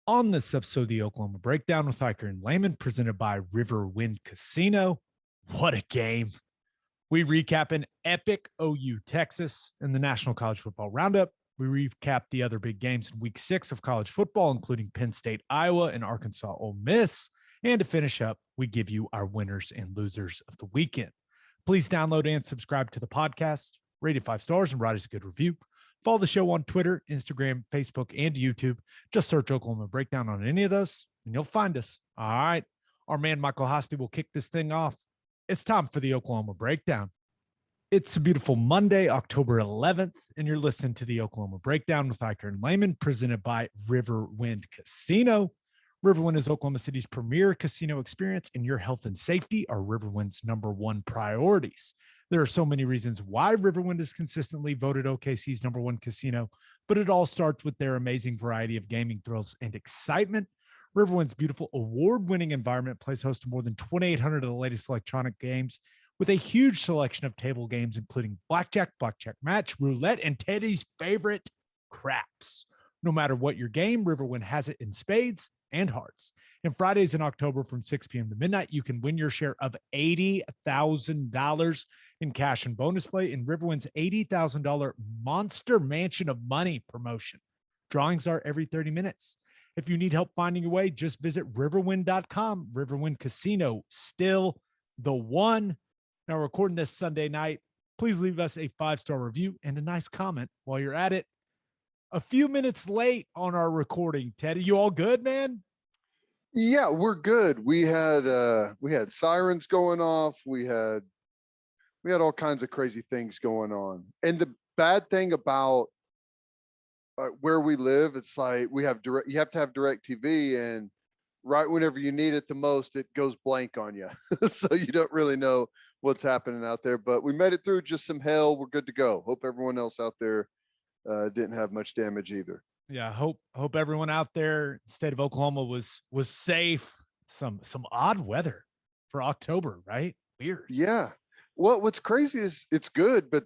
On this episode of the Oklahoma Breakdown with Ikard and Lehman, presented by Riverwind Casino. What a game. We recap an epic OU Texas in the National College Football Roundup. We recap the other big games in week 6 of college football, including Penn State, Iowa, and Arkansas-Ole Miss. And to finish up, we give you our winners and losers of the weekend. Please download and subscribe to the podcast, rate it 5 stars, and write us a good review. Follow the show on Twitter, Instagram, Facebook, and YouTube. Just search Oklahoma Breakdown on any of those, and you'll find us. All right. Our man, Michael Hosty, will kick this thing off. It's time for the Oklahoma Breakdown. It's a beautiful Monday, October 11th, and you're listening to the Oklahoma Breakdown with Ikard and Lehman, presented by Riverwind Casino. Riverwind is Oklahoma City's premier casino experience, and your health and safety are Riverwind's #1 priorities. There are so many reasons why Riverwind is consistently voted OKC's #1 casino, but it all starts with their amazing variety of gaming thrills and excitement. Riverwind's beautiful award-winning environment plays host to more than 2,800 of the latest electronic games with a huge selection of table games, including blackjack, blackjack match, roulette, and Teddy's favorite, craps. No matter what your game, Riverwind has it in spades and hearts. And Fridays in October from 6 p.m. to midnight, you can win your share of $80,000 in cash and bonus play in Riverwind's $80,000 Monster Mansion of Money promotion. Drawings are every 30 minutes. If you need help finding your way, just visit riverwind.com. Riverwind Casino, still the one. Now, recording this Sunday night, please leave us a 5-star review and a nice comment while you're at it. A few minutes late on our recording. Teddy, you all good, man? Yeah, we're good. We had sirens going off. We had all kinds of crazy things going on. And the bad thing about where we live, it's like you have to have direct TV, and right whenever you need it the most, it goes blank on you. So you don't really know what's happening out there, but we made it through just some hell. We're good to go. Hope everyone else out there didn't have much damage either. Yeah, hope everyone out there in the state of Oklahoma was safe. Some odd weather for October, right? Weird. Yeah. Well, what's crazy is it's good, but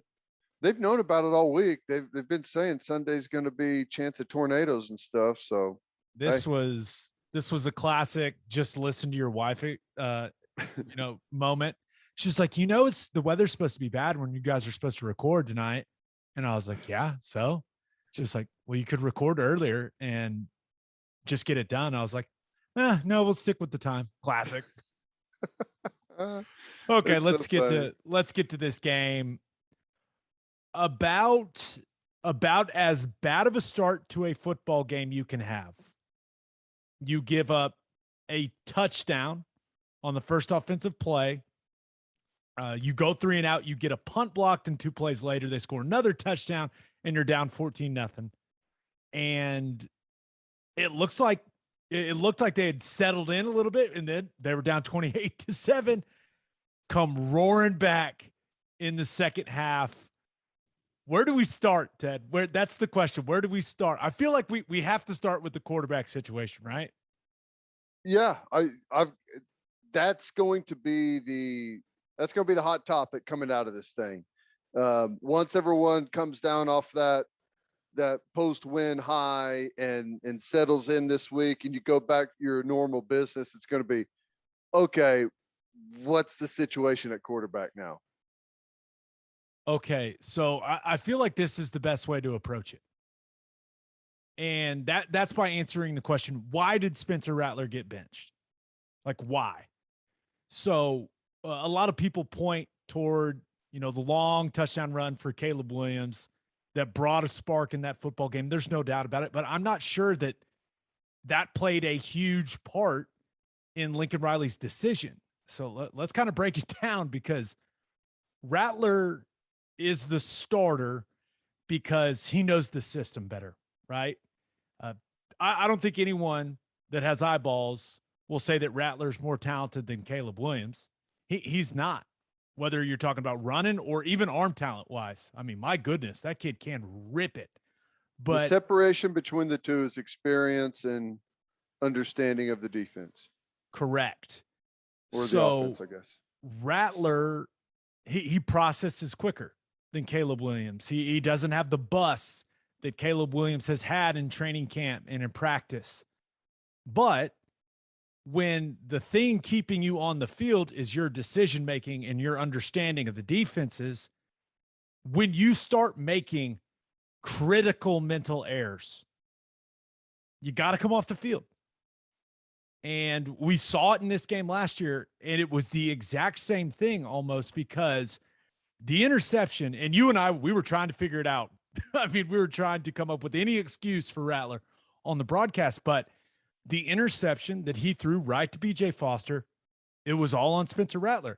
they've known about it all week. They've been saying Sunday's going to be chance of tornadoes and stuff. So this was a classic. Just listen to your wife, moment. She's like, it's the weather's supposed to be bad when you guys are supposed to record tonight. And I was like, yeah, so she's like, well, you could record earlier and just get it done. I was like, no, we'll stick with the time. Classic. Okay, let's get to this game. About as bad of a start to a football game you can have. You give up a touchdown on the first offensive play. You go 3 and out, you get a punt blocked, and 2 plays later, they score another touchdown, and you're down 14-0. And it looked like they had settled in a little bit, and then they were down 28-7, come roaring back in the second half. Where do we start, Ted? That's the question. Where do we start? I feel like we have to start with the quarterback situation, right? Yeah, that's going to be the hot topic coming out of this thing. Once everyone comes down off that post-win high and settles in this week, and you go back to your normal business, it's going to be, okay, what's the situation at quarterback now? Okay, so I feel like this is the best way to approach it. And that's by answering the question, why did Spencer Rattler get benched? Like, why? So a lot of people point toward, the long touchdown run for Caleb Williams that brought a spark in that football game. There's no doubt about it, but I'm not sure that played a huge part in Lincoln Riley's decision. So let's kind of break it down, because Rattler is the starter because he knows the system better, right? I don't think anyone that has eyeballs will say that Rattler's more talented than Caleb Williams. He's not, whether you're talking about running or even arm talent wise. I mean, my goodness, that kid can rip it. But the separation between the two is experience and understanding of the defense. Correct. Or the offense, I guess. Rattler, he processes quicker than Caleb Williams. He doesn't have the bus that Caleb Williams has had in training camp and in practice. But when the thing keeping you on the field is your decision making and your understanding of the defenses, when you start making critical mental errors, you got to come off the field. And we saw it in this game last year, and it was the exact same thing almost, because the interception, and you and I, we were trying to figure it out. I mean, we were trying to come up with any excuse for Rattler on the broadcast, but the interception that he threw right to BJ Foster, it was all on Spencer Rattler.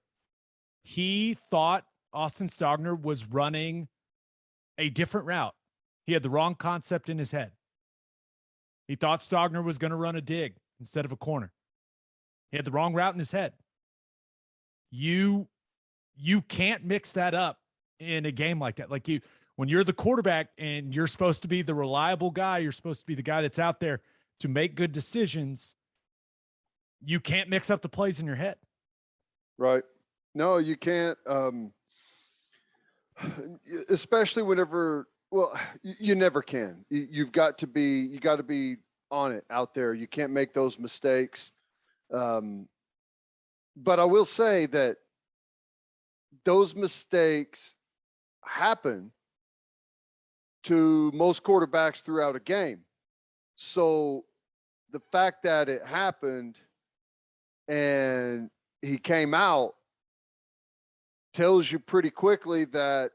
He thought Austin Stogner was running a different route. He had the wrong concept in his head. He thought Stogner was going to run a dig instead of a corner. He had the wrong route in his head. You can't mix that up in a game like that. Like, when you're the quarterback and you're supposed to be the reliable guy, you're supposed to be the guy that's out there to make good decisions. You can't mix up the plays in your head. Right. No, you can't. Especially whenever, well, you never can. You got to be on it out there. You can't make those mistakes. But I will say that those mistakes happen to most quarterbacks throughout a game. So the fact that it happened and he came out tells you pretty quickly that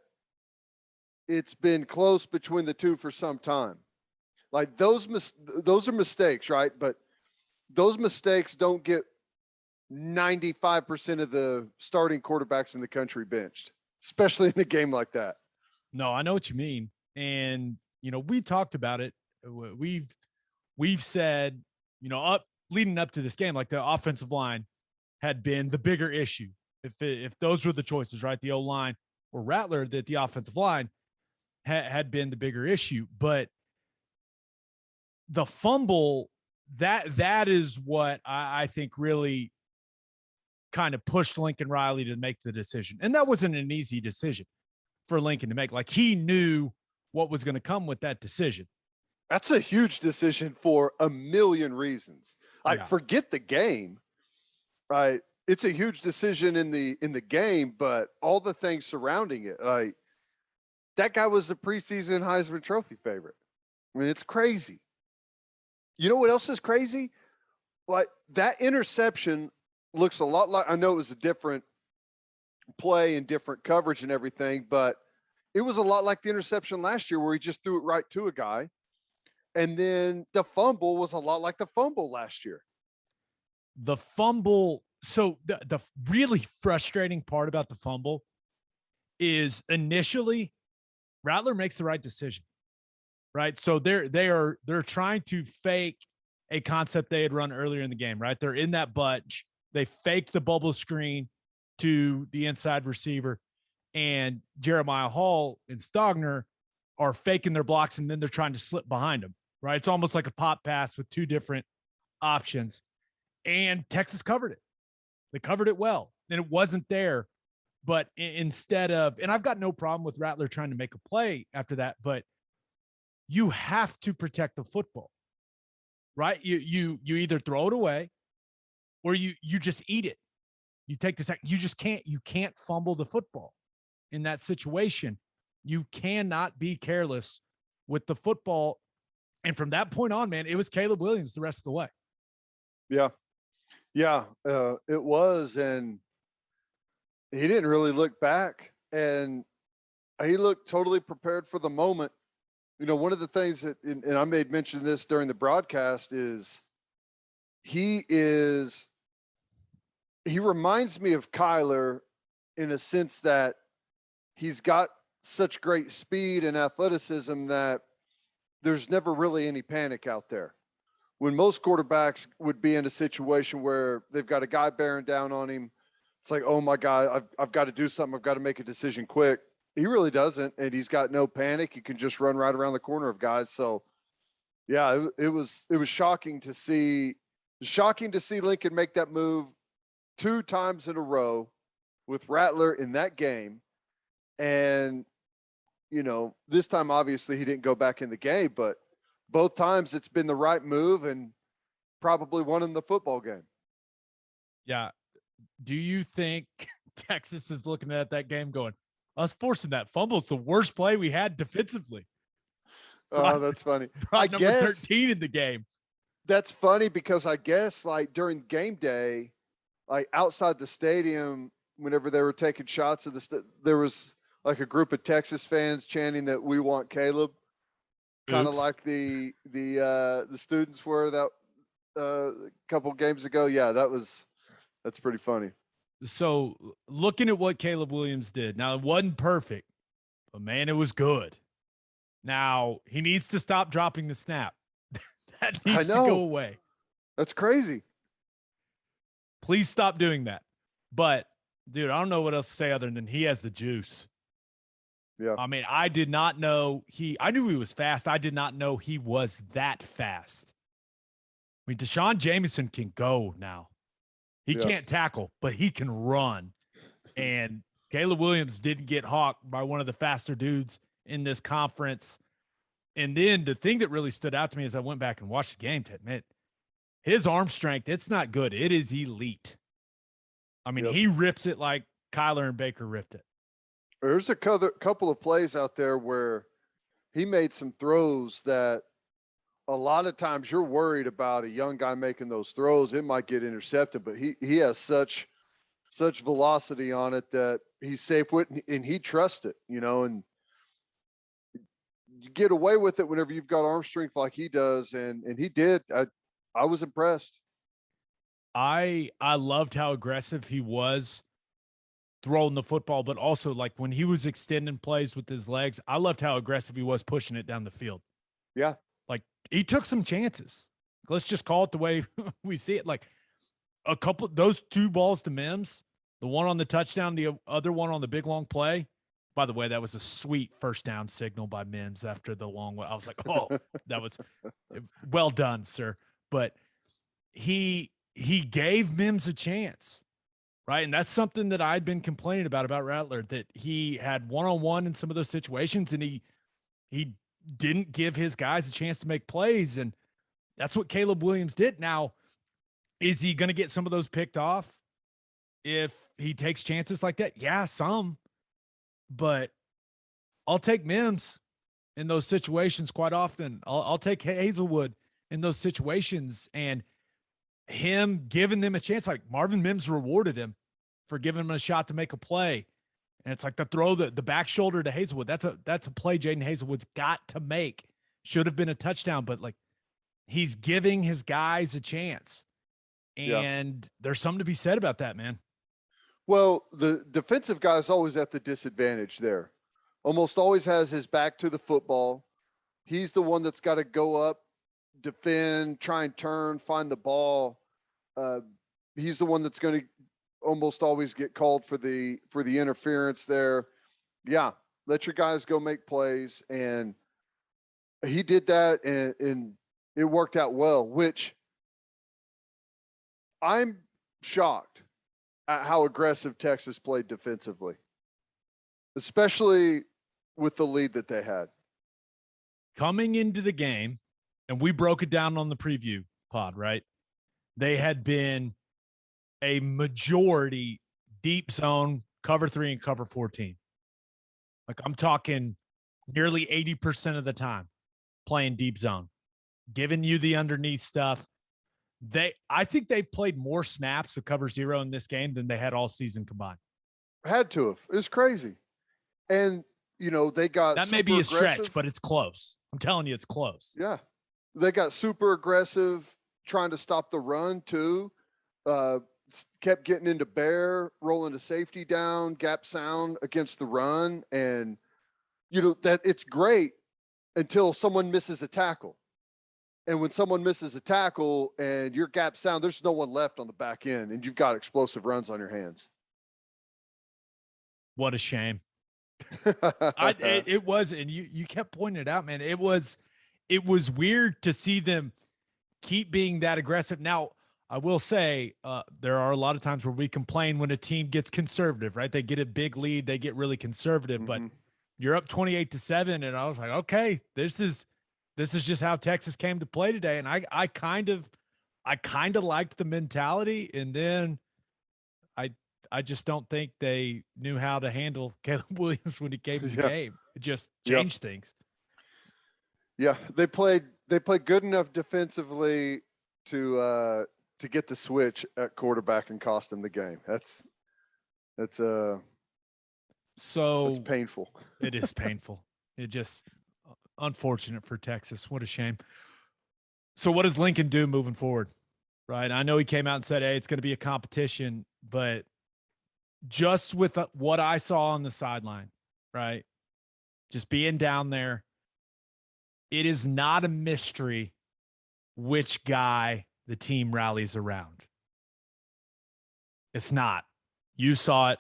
it's been close between the two for some time. Like, those are mistakes, right? But those mistakes don't get 95% of the starting quarterbacks in the country benched, especially in a game like that. No, I know what you mean. And, we talked about it. We've said, leading up to this game, like, the offensive line had been the bigger issue. If those were the choices, right? The O-line or Rattler, that the offensive line had been the bigger issue. But the fumble, that is what I think really kind of pushed Lincoln Riley to make the decision. And that wasn't an easy decision for Lincoln to make. Like, he knew what was going to come with that decision. That's a huge decision for a million reasons. Forget the game, right? It's a huge decision in the game, but all the things surrounding it, like, that guy was the preseason Heisman Trophy favorite. I mean, it's crazy. You know what else is crazy? Like, that interception looks a lot like, I know it was a different play and different coverage and everything, but it was a lot like the interception last year where he just threw it right to a guy. And then the fumble was a lot like the fumble last year. The fumble. So the really frustrating part about the fumble is initially Rattler makes the right decision, right? So they're trying to fake a concept they had run earlier in the game, right? They're in that bunch. They fake the bubble screen to the inside receiver, and Jeremiah Hall and Stogner are faking their blocks, and then they're trying to slip behind them, right? It's almost like a pop pass with two different options, and Texas covered it. They covered it well, and it wasn't there. But instead of, and I've got no problem with Rattler trying to make a play after that, but you have to protect the football, right? You either throw it away or you just eat it. You take the sack. You can't fumble the football in that situation. You cannot be careless with the football. And from that point on, man, it was Caleb Williams the rest of the way. Yeah. Yeah, it was. And he didn't really look back, and he looked totally prepared for the moment. One of the things that, and I made mention of this during the broadcast, is he reminds me of Kyler in a sense that he's got such great speed and athleticism that there's never really any panic out there. When most quarterbacks would be in a situation where they've got a guy bearing down on him, it's like, oh my God, I've got to do something. I've got to make a decision quick. He really doesn't, and he's got no panic. He can just run right around the corner of guys. So, yeah, it was shocking to see Lincoln make that move 2 times in a row with Rattler in that game. And, this time, obviously, he didn't go back in the game, but both times it's been the right move, and probably won in the football game. Yeah. Do you think Texas is looking at that game going, us forcing that fumble is the worst play we had defensively? Oh, that's funny. Brought number 13 in the game. That's funny because I guess like during game day, like outside the stadium, whenever they were taking shots of there was like a group of Texas fans chanting that we want Caleb, kind of like the students were that a couple games ago. Yeah, that's pretty funny. So looking at what Caleb Williams did, now it wasn't perfect, but man, it was good. Now he needs to stop dropping the snap. That needs to go away. That's crazy. Please stop doing that. But dude, I don't know what else to say other than he has the juice. Yeah. I mean, I did not know I knew he was fast. I did not know he was that fast. I mean, Deshaun Jameson can go now. He can't tackle, but he can run. And Caleb Williams didn't get hawked by one of the faster dudes in this conference. And then the thing that really stood out to me as I went back and watched the game, to admit, his arm strength, it's not good. It is elite. I mean, he rips it like Kyler and Baker ripped it. There's a couple of plays out there where he made some throws that a lot of times you're worried about a young guy making those throws. It might get intercepted, but he has such velocity on it that he's safe with, and he trusts it, and you get away with it whenever you've got arm strength like he does. And he did. I was impressed. I loved how aggressive he was throwing the football, but also like when he was extending plays with his legs, I loved how aggressive he was pushing it down the field. Yeah. Like he took some chances. Let's just call it the way we see it. Like those two balls to Mims, the one on the touchdown, the other one on the big long play. By the way, that was a sweet first down signal by Mims after the long way. I was like, oh, that was well done, sir. But he gave Mims a chance, right? And that's something that I'd been complaining about Rattler, that he had one-on-one in some of those situations, and he didn't give his guys a chance to make plays, and that's what Caleb Williams did. Now, is he going to get some of those picked off if he takes chances like that? Yeah, some. But I'll take Mims in those situations quite often. I'll take Hazelwood in those situations, and him giving them a chance. Like Marvin Mims rewarded him for giving him a shot to make a play. And it's like the throw, the back shoulder to Hazelwood. That's a play Jaden Hazelwood's got to make. Should have been a touchdown, but like he's giving his guys a chance. And there's something to be said about that, man. Well, the defensive guy is always at the disadvantage there. Almost always has his back to the football. He's the one that's got to go up, defend, try and turn, find the ball. He's the one that's going to almost always get called for the interference there. Yeah, let your guys go make plays. And he did that, and it worked out well, which I'm shocked at how aggressive Texas played defensively, especially with the lead that they had. Coming into the game, and we broke it down on the preview pod, right? They had been a majority deep zone, cover 3 and cover 14. Like I'm talking nearly 80% of the time playing deep zone, giving you the underneath stuff. I think they played more snaps of cover 0 in this game than they had all season combined. Had to have. It was crazy. And, they got that may be a stretch, but it's close. I'm telling you, it's close. Yeah. They got super aggressive trying to stop the run too. Kept getting into bear, rolling the safety down, gap sound against the run. And, that it's great until someone misses a tackle. And when someone misses a tackle and your gap sound, there's no one left on the back end, and you've got explosive runs on your hands. What a shame. It was, and you kept pointing it out, man. It was weird to see them keep being that aggressive. Now, I will say there are a lot of times where we complain when a team gets conservative, right? They get a big lead, they get really conservative, but you're up 28-7, and I was like, okay, this is just how Texas came to play today. And I I kind of liked the mentality, and then I just don't think they knew how to handle Caleb Williams when he came to the game. It just changed things. Yeah, they played good enough defensively to get the switch at quarterback and cost them the game. That's painful. It is painful. It just unfortunate for Texas. What a shame. So what does Lincoln do moving forward? Right? I know he came out and said, "Hey, it's going to be a competition," but just with what I saw on the sideline, right? Just being down there, it is not a mystery which guy the team rallies around. It's not. You saw it.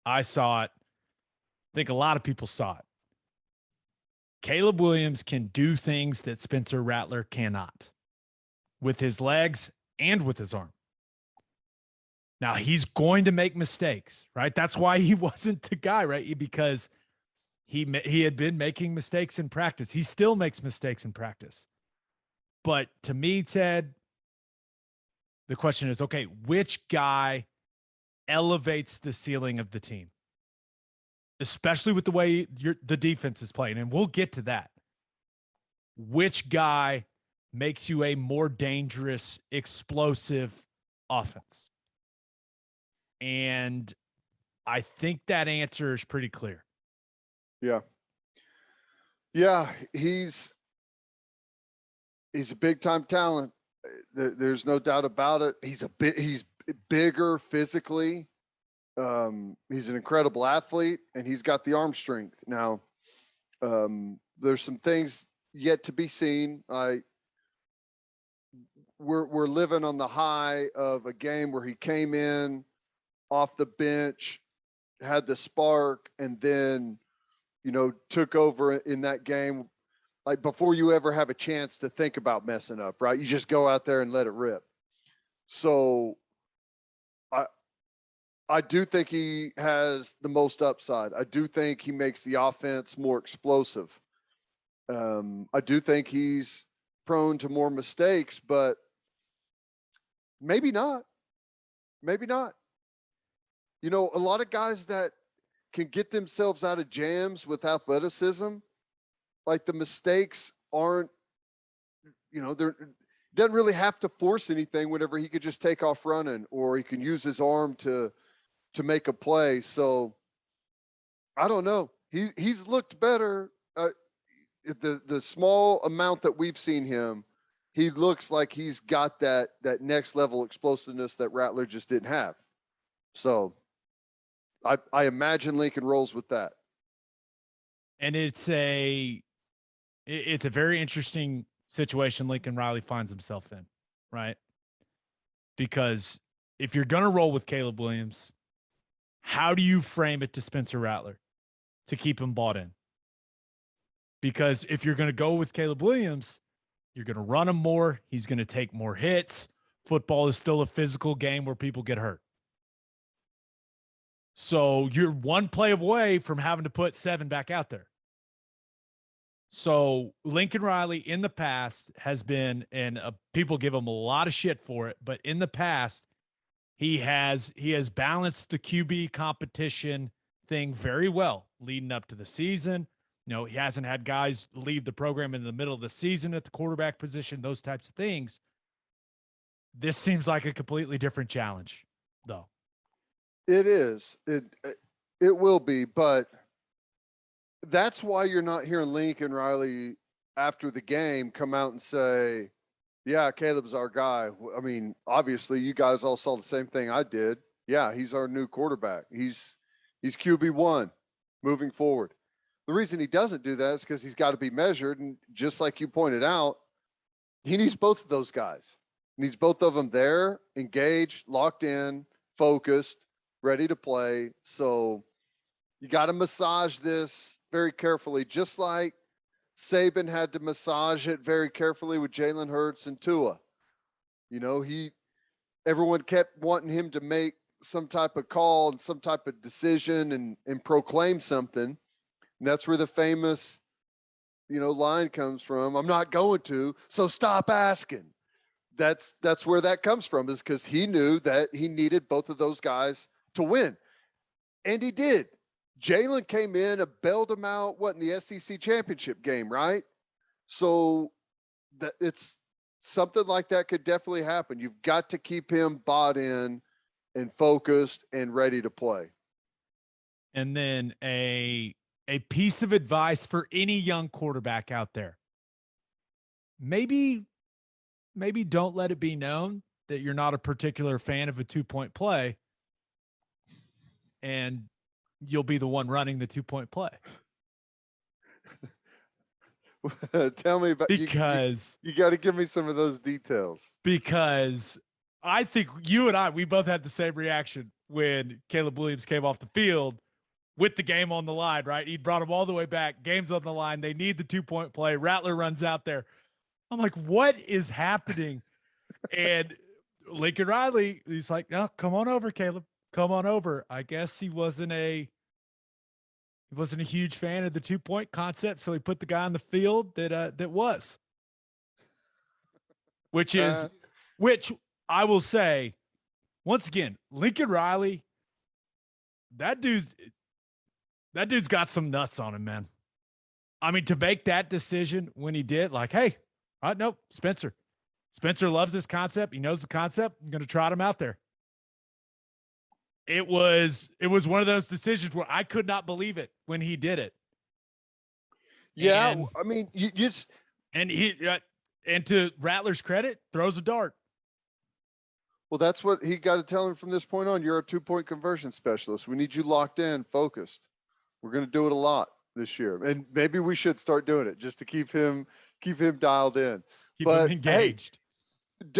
I saw it. I think a lot of people saw it. Caleb Williams can do things that Spencer Rattler cannot with his legs and with his arm. Now, he's going to make mistakes, right? That's why he wasn't the guy, right? Because he had been making mistakes in practice. He still makes mistakes in practice. But to me, Ted, the question is, okay, which guy elevates the ceiling of the team? Especially with the way the defense is playing, and we'll get to that. Which guy makes you a more dangerous, explosive offense? And I think that answer is pretty clear. Yeah. Yeah, he's a big time talent. There's no doubt about it. He's bigger physically. He's an incredible athlete, and he's got the arm strength. Now, there's some things yet to be seen. We're living on the high of a game where he came in off the bench, had the spark, and then, took over in that game. Like, before you ever have a chance to think about messing up, right? You just go out there and let it rip. So I do think he has the most upside. I do think he makes the offense more explosive. I do think he's prone to more mistakes, but maybe not. Maybe not. A lot of guys that can get themselves out of jams with athleticism, like, the mistakes aren't, they're doesn't really have to force anything whenever he could just take off running, or he can use his arm to make a play. So I don't know. He's looked better. The small amount that we've seen him, he looks like he's got that next level explosiveness that Rattler just didn't have. So I imagine Lincoln rolls with that. And it's a very interesting situation Lincoln Riley finds himself in, right? Because if you're going to roll with Caleb Williams, how do you frame it to Spencer Rattler to keep him bought in? Because if you're going to go with Caleb Williams, you're going to run him more. He's going to take more hits. Football is still a physical game where people get hurt. So you're one play away from having to put 7 back out there. So Lincoln Riley in the past has been, and people give him a lot of shit for it, but in the past, he has balanced the QB competition thing very well leading up to the season. He hasn't had guys leave the program in the middle of the season at the quarterback position, those types of things. This seems like a completely different challenge, though. It is. It will be, but that's why you're not hearing Lincoln Riley after the game come out and say, "Yeah, Caleb's our guy." I mean, obviously, you guys all saw the same thing I did. Yeah, he's our new quarterback. He's QB1 moving forward. The reason he doesn't do that is because he's got to be measured, and just like you pointed out, he needs both of those guys. He needs both of them there, engaged, locked in, focused, ready to play. So you got to massage this very carefully, just like Saban had to massage it very carefully with Jalen Hurts and Tua. Everyone kept wanting him to make some type of call and some type of decision and proclaim something. And that's where the famous, line comes from. "I'm not going to, so stop asking." that's where that comes from, is because he knew that he needed both of those guys to win. And he did. Jalen came in and bailed him out, in the SEC championship game, right? So that it's something like that could definitely happen. You've got to keep him bought in and focused and ready to play. And then a piece of advice for any young quarterback out there. Maybe don't let it be known that you're not a particular fan of a 2-point play, and you'll be the one running the 2-point play. Tell me about, because you got to give me some of those details. Because I think you and we both had the same reaction when Caleb Williams came off the field with the game on the line, right? He brought him all the way back. Game's on the line. They need the 2-point play. Rattler runs out there. I'm like, what is happening? And Lincoln Riley, he's like, no, come on over, Caleb. Come on over. I guess he wasn't a huge fan of the 2-point concept, so he put the guy on the field that was. Which I will say, once again, Lincoln Riley, that dude's got some nuts on him, man. I mean, to make that decision when he did, like, hey, nope, Spencer loves this concept. He knows the concept. I'm going to trot him out there. It was one of those decisions where I could not believe it when he did it. Yeah, and, I mean, you just and to Rattler's credit, throws a dart. Well, that's what he got to tell him from this point on. You're a 2-point conversion specialist. We need you locked in, focused. We're going to do it a lot this year, and maybe we should start doing it just to keep him dialed in. Keep him engaged. Hey,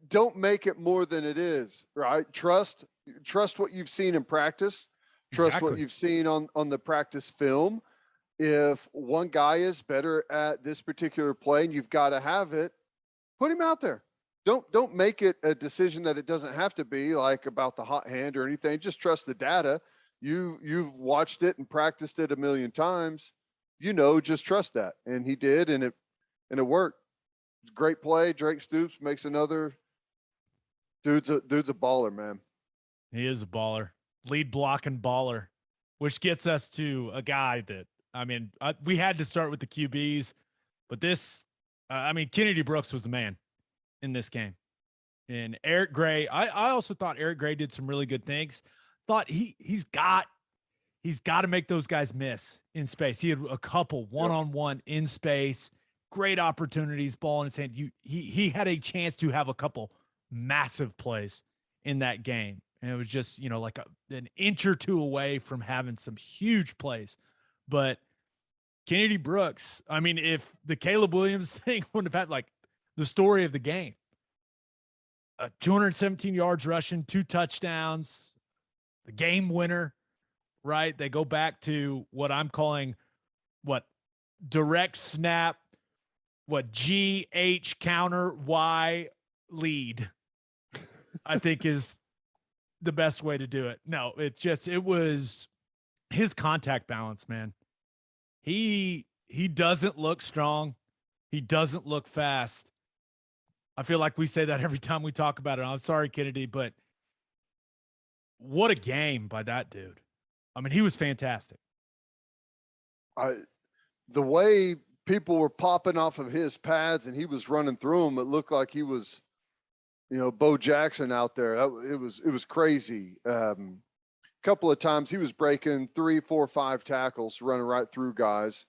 don't make it more than it is, right? Trust what you've seen in practice. Trust what you've seen on the practice film. If one guy is better at this particular play and you've got to have it, put him out there. Don't make it a decision that it doesn't have to be, like about the hot hand or anything. Just trust the data. You've watched it and practiced it a million times. Just trust that. And he did, and it worked. Great play. Drake Stoops makes another. Dude's a baller, man. He is a baller. Lead blocking baller, which gets us to a guy that, I mean, we had to start with the QBs, but Kennedy Brooks was the man in this game. And Eric Gray, I also thought Eric Gray did some really good things. Thought he's got to make those guys miss in space. He had a couple one-on-one in space, great opportunities, ball in his hand. He had a chance to have a couple massive plays in that game. And it was just, like an inch or two away from having some huge plays. But Kennedy Brooks, I mean, if the Caleb Williams thing wouldn't have had like the story of the game, 217 yards rushing, 2 touchdowns, the game winner, right? They go back to what I'm calling direct snap, GH counter Y lead, I think is the best way to do it. No, it was his contact balance, man. He doesn't look strong. He doesn't look fast. I feel like we say that every time we talk about it. I'm sorry, Kennedy, but what a game by that dude. I mean, he was fantastic. The way people were popping off of his pads and he was running through them, it looked like he was, Bo Jackson out there. It was crazy. Couple of times he was breaking 3, 4, 5 tackles, running right through guys.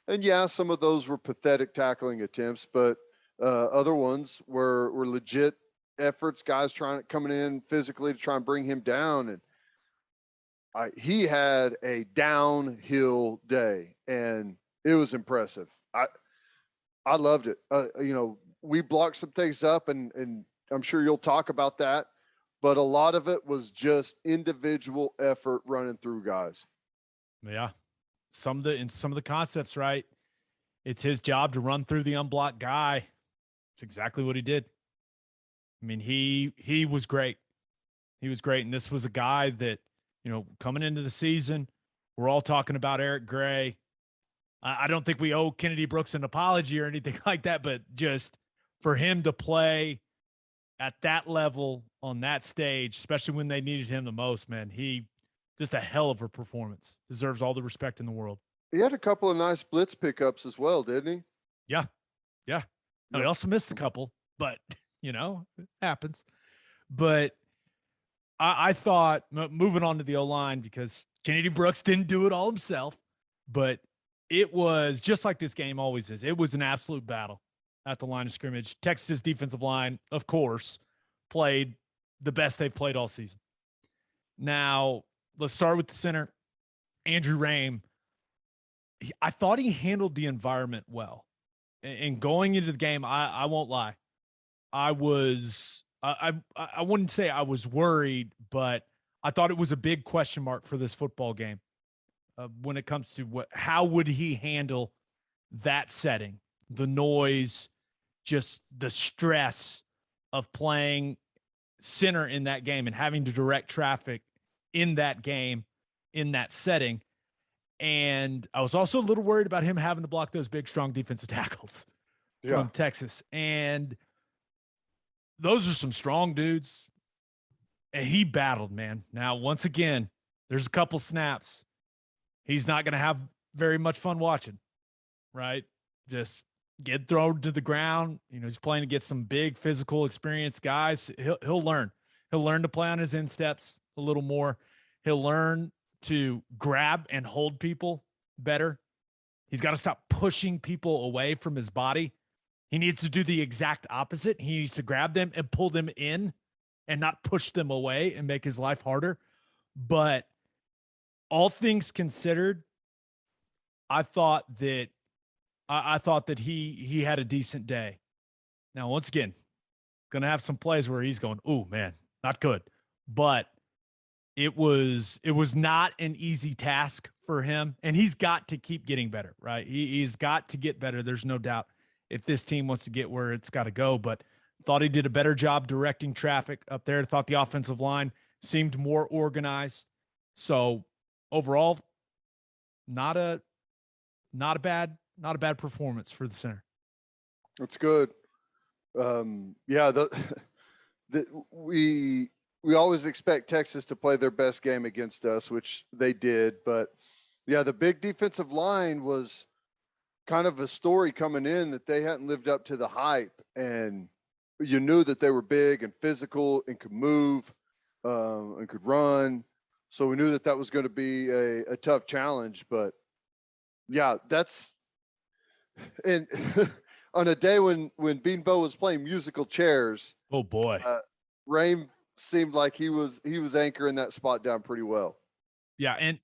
And yeah, some of those were pathetic tackling attempts, but other ones were legit efforts, guys coming in physically to try and bring him down. And he had a downhill day, and it was impressive. I loved it. We blocked some things up, and I'm sure you'll talk about that, but a lot of it was just individual effort running through guys. Yeah. Some of the concepts, right? It's his job to run through the unblocked guy. It's exactly what he did. I mean, he was great. He was great. And this was a guy that, coming into the season, we're all talking about Eric Gray. I don't think we owe Kennedy Brooks an apology or anything like that, but just for him to play at that level on that stage, especially when they needed him the most, man, he just a hell of a performance. Deserves all the respect in the world. He had a couple of nice blitz pickups as well, didn't he? Yeah. Yeah. He Yep. also missed a couple, but it happens. But I thought, moving on to the O-line, because Kennedy Brooks didn't do it all himself, but it was just like this game always is. It was an absolute battle at the line of scrimmage. Texas defensive line, of course, played the best they've played all season. Now, let's start with the center, Andrew Raym. I thought he handled the environment well. And going into the game, I won't lie, I wouldn't say I was worried, but I thought it was a big question mark for this football game when it comes to how would he handle that setting, the noise, just the stress of playing center in that game and having to direct traffic in that game, in that setting. And I was also a little worried about him having to block those big, strong defensive tackles from Texas. And those are some strong dudes. And he battled, man. Now, once again, there's a couple snaps. He's not going to have very much fun watching, right? Just get thrown to the ground. He's playing against some big physical experienced guys. He'll learn. He'll learn to play on his insteps a little more. He'll learn to grab and hold people better. He's got to stop pushing people away from his body. He needs to do the exact opposite. He needs to grab them and pull them in and not push them away and make his life harder. But all things considered, I thought that he had a decent day. Now, once again, going to have some plays where he's going, "Ooh, man, not good." But it was not an easy task for him, and he's got to keep getting better, right? He's got to get better. There's no doubt if this team wants to get where it's got to go, but thought he did a better job directing traffic up there. Thought the offensive line seemed more organized. So overall, not a bad performance for the center. That's good. We always expect Texas to play their best game against us, which they did. But yeah, the big defensive line was kind of a story coming in that they hadn't lived up to the hype. And you knew that they were big and physical and could move and could run. So we knew that was going to be a tough challenge. But yeah, and on a day when Beanbo was playing musical chairs. Oh boy. Raym seemed like he was anchoring that spot down pretty well. Yeah, and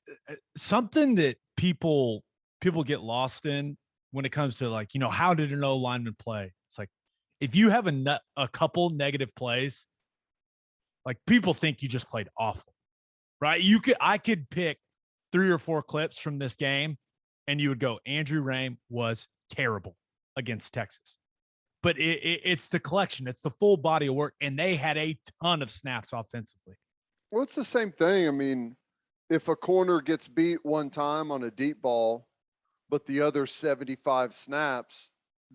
something that people get lost in when it comes to how did an O lineman play? It's like if you have a couple negative plays, people think you just played awful, right? I could pick 3 or 4 clips from this game, and you would go, Andrew Raym was terrible against Texas. But it's the collection. It's the full body of work, and they had a ton of snaps offensively. Well, it's the same thing. I mean, if a corner gets beat one time on a deep ball, but the other 75 snaps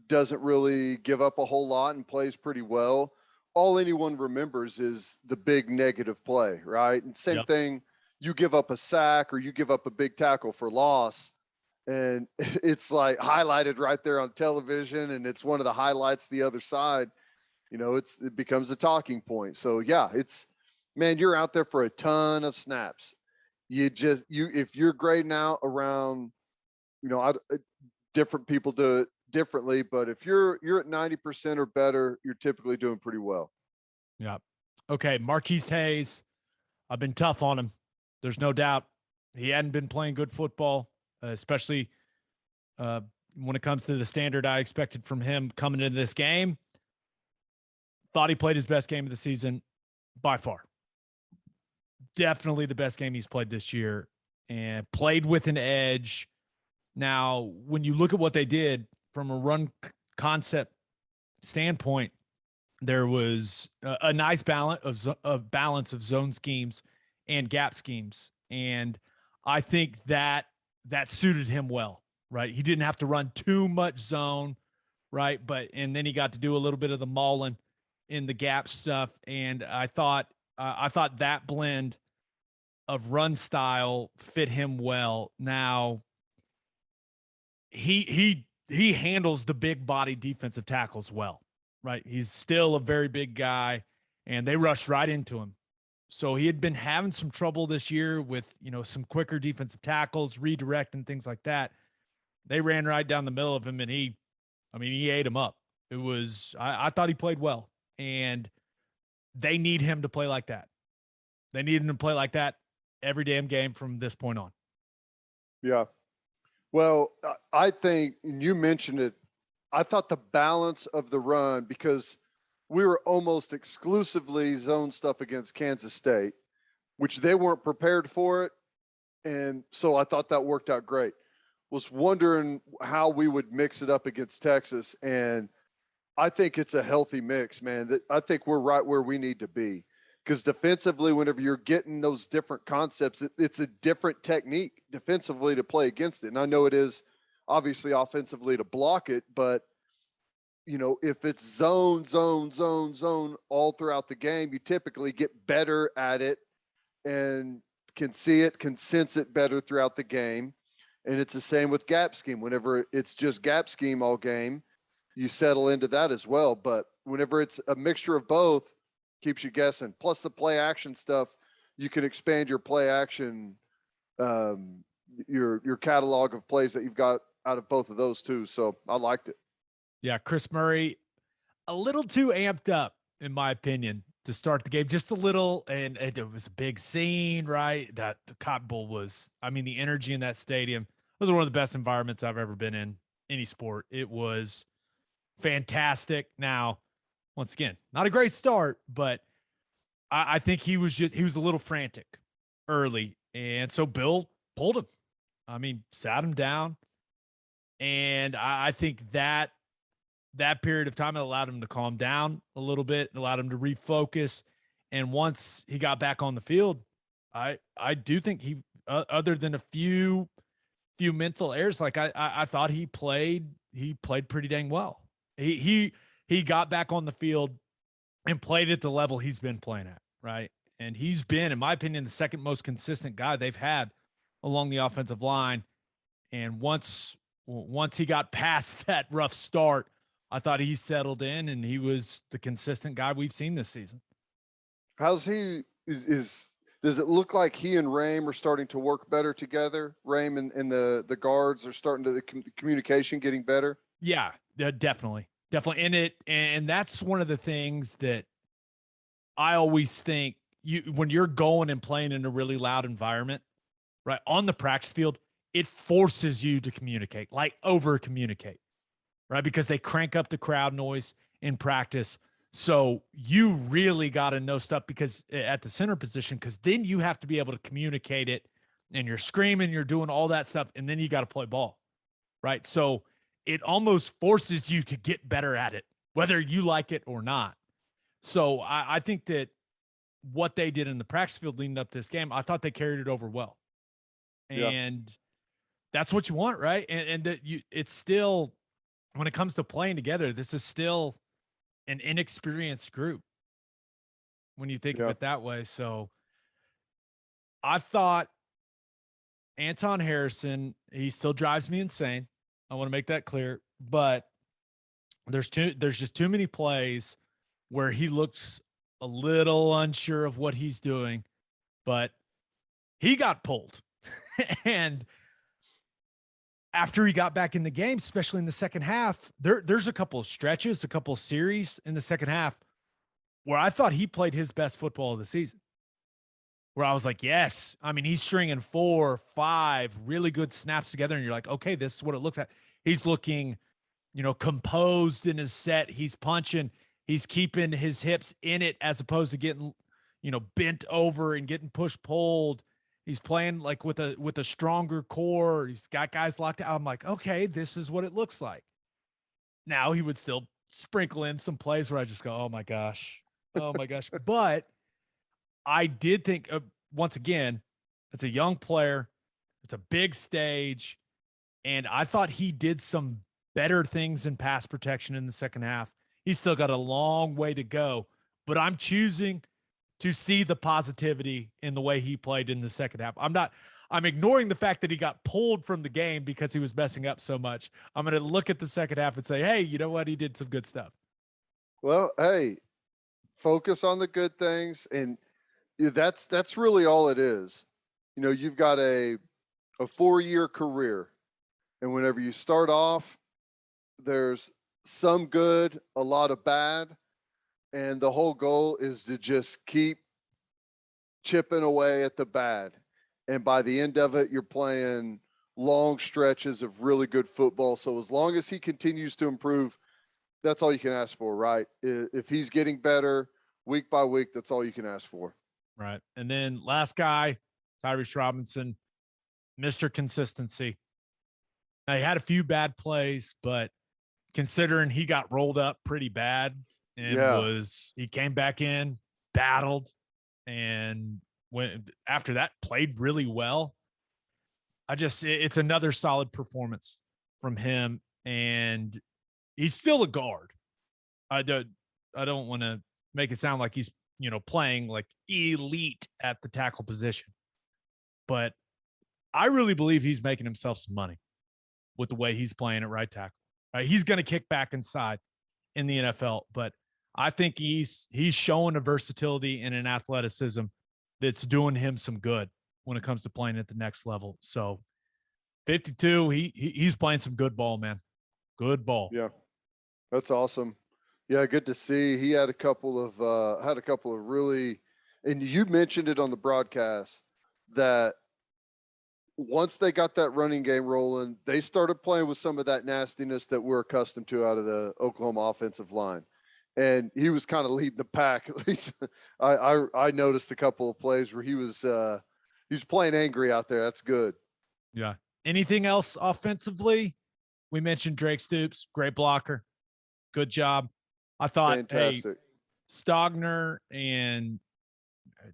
doesn't really give up a whole lot and plays pretty well, all anyone remembers is the big negative play, right? And same thing, you give up a sack or you give up a big tackle for loss, and it's highlighted right there on television, and it's one of the highlights the other side. It becomes a talking point. So yeah, you're out there for a ton of snaps. If you're grading out around, different people do it differently, but if you're at 90% or better, you're typically doing pretty well. Yeah. Okay. Marquis Hayes, I've been tough on him. There's no doubt he hadn't been playing good football. Especially when it comes to the standard I expected from him coming into this game. Thought he played his best game of the season by far. Definitely the best game he's played this year, and played with an edge. Now, when you look at what they did from a run concept standpoint, there was a nice balance of zone schemes and gap schemes. And I think that suited him well, right? He didn't have to run too much zone, right? And then he got to do a little bit of the mauling in the gap stuff. And I thought that blend of run style fit him well. Now he handles the big body defensive tackles well, right? He's still a very big guy, and they rushed right into him. So he had been having some trouble this year with, some quicker defensive tackles, redirect and things like that. They ran right down the middle of him, and he ate him up. It was, I thought he played well, and they need him to play like that. They need him to play like that every damn game from this point on. Yeah. Well, I think, and you mentioned it, I thought the balance of the run, because we were almost exclusively zone stuff against Kansas State, which they weren't prepared for it. And so I thought that worked out great. Was wondering how we would mix it up against Texas. And I think it's a healthy mix, man. I think we're right where we need to be. Because defensively, whenever you're getting those different concepts, it's a different technique defensively to play against it. And I know it is obviously offensively to block it, but if it's zone all throughout the game, you typically get better at it and can see it, can sense it better throughout the game. And it's the same with gap scheme. Whenever it's just gap scheme all game, you settle into that as well. But whenever it's a mixture of both, keeps you guessing. Plus the play action stuff, you can expand your play action, your catalog of plays that you've got out of both of those too. So I liked it. Yeah, Chris Murray, a little too amped up, in my opinion, to start the game. Just a little, and it was a big scene, right? That the Cotton Bowl was, the energy in that stadium was one of the best environments I've ever been in any sport. It was fantastic. Now, once again, not a great start, but I think he was a little frantic early. And so Bill pulled him. Sat him down. And I think that period of time allowed him to calm down a little bit, allowed him to refocus. And once he got back on the field, I do think he, other than a few mental errors, like I thought he played pretty dang well. He got back on the field and played at the level he's been playing at, right? And he's been, in my opinion, the second most consistent guy they've had along the offensive line. And once he got past that rough start, I thought he settled in, and he was the consistent guy we've seen this season. How's he? Does it look like he and Raym are starting to work better together? Raym and the guards are starting to, the communication getting better? Yeah, definitely. And that's one of the things that I always think, when you're going and playing in a really loud environment, right, on the practice field, it forces you to communicate, like over communicate, right? Because they crank up the crowd noise in practice. So you really got to know stuff because at the center position, because then you have to be able to communicate it, and you're screaming, you're doing all that stuff, and then you got to play ball, right? So it almost forces you to get better at it, whether you like it or not. So I think that what they did in the practice field leading up to this game, I thought they carried it over well. And that's what you want, right? And it's still, when it comes to playing together, this is still an inexperienced group when you think of it that way. So I thought Anton Harrison, he still drives me insane. I want to make that clear, but there's just too many plays where he looks a little unsure of what he's doing, but he got pulled. And after he got back in the game, especially in the second half, there's a couple of stretches, a couple of series in the second half where I thought he played his best football of the season, where I was like, yes, he's stringing 4 or 5 really good snaps together. And you're like, okay, this is what it looks like. He's looking, composed in his set. He's punching, he's keeping his hips in it as opposed to getting, bent over and getting pulled. He's playing like with a stronger core. He's got guys locked out. I'm like, okay, this is what it looks like. Now he would still sprinkle in some plays where I just go, oh my gosh. But I did think, once again, it's a young player. It's a big stage. And I thought he did some better things in pass protection in the second half. He's still got a long way to go, but I'm choosing to see the positivity in the way he played in the second half. I'm ignoring the fact that he got pulled from the game because he was messing up so much. I'm going to look at the second half and say, hey, you know what? He did some good stuff. Well, hey, focus on the good things, and that's really all it is. You've got a 4-year career, and whenever you start off, there's some good, a lot of bad, and the whole goal is to just keep chipping away at the bad. And by the end of it, you're playing long stretches of really good football. So as long as he continues to improve, that's all you can ask for, right? If he's getting better week by week, that's all you can ask for. Right. And then last guy, Tyrese Robinson, Mr. Consistency. Now, he had a few bad plays, but considering he got rolled up pretty bad and he came back in, battled, and after that played really well. It's another solid performance from him, and he's still a guard. I don't want to make it sound like he's, playing like elite at the tackle position, but I really believe he's making himself some money with the way he's playing at right tackle. Right? He's going to kick back inside in the NFL, but I think he's showing a versatility and an athleticism that's doing him some good when it comes to playing at the next level. So 52, he's playing some good ball, man. Good ball. Yeah. That's awesome. Yeah, good to see. He had a couple of really, and you mentioned it on the broadcast, that once they got that running game rolling, they started playing with some of that nastiness that we're accustomed to out of the Oklahoma offensive line. And he was kind of leading the pack. At least I noticed a couple of plays where he was playing angry out there. That's good. Yeah. Anything else offensively? We mentioned Drake Stoops, great blocker. Good job. I thought, fantastic. Stogner and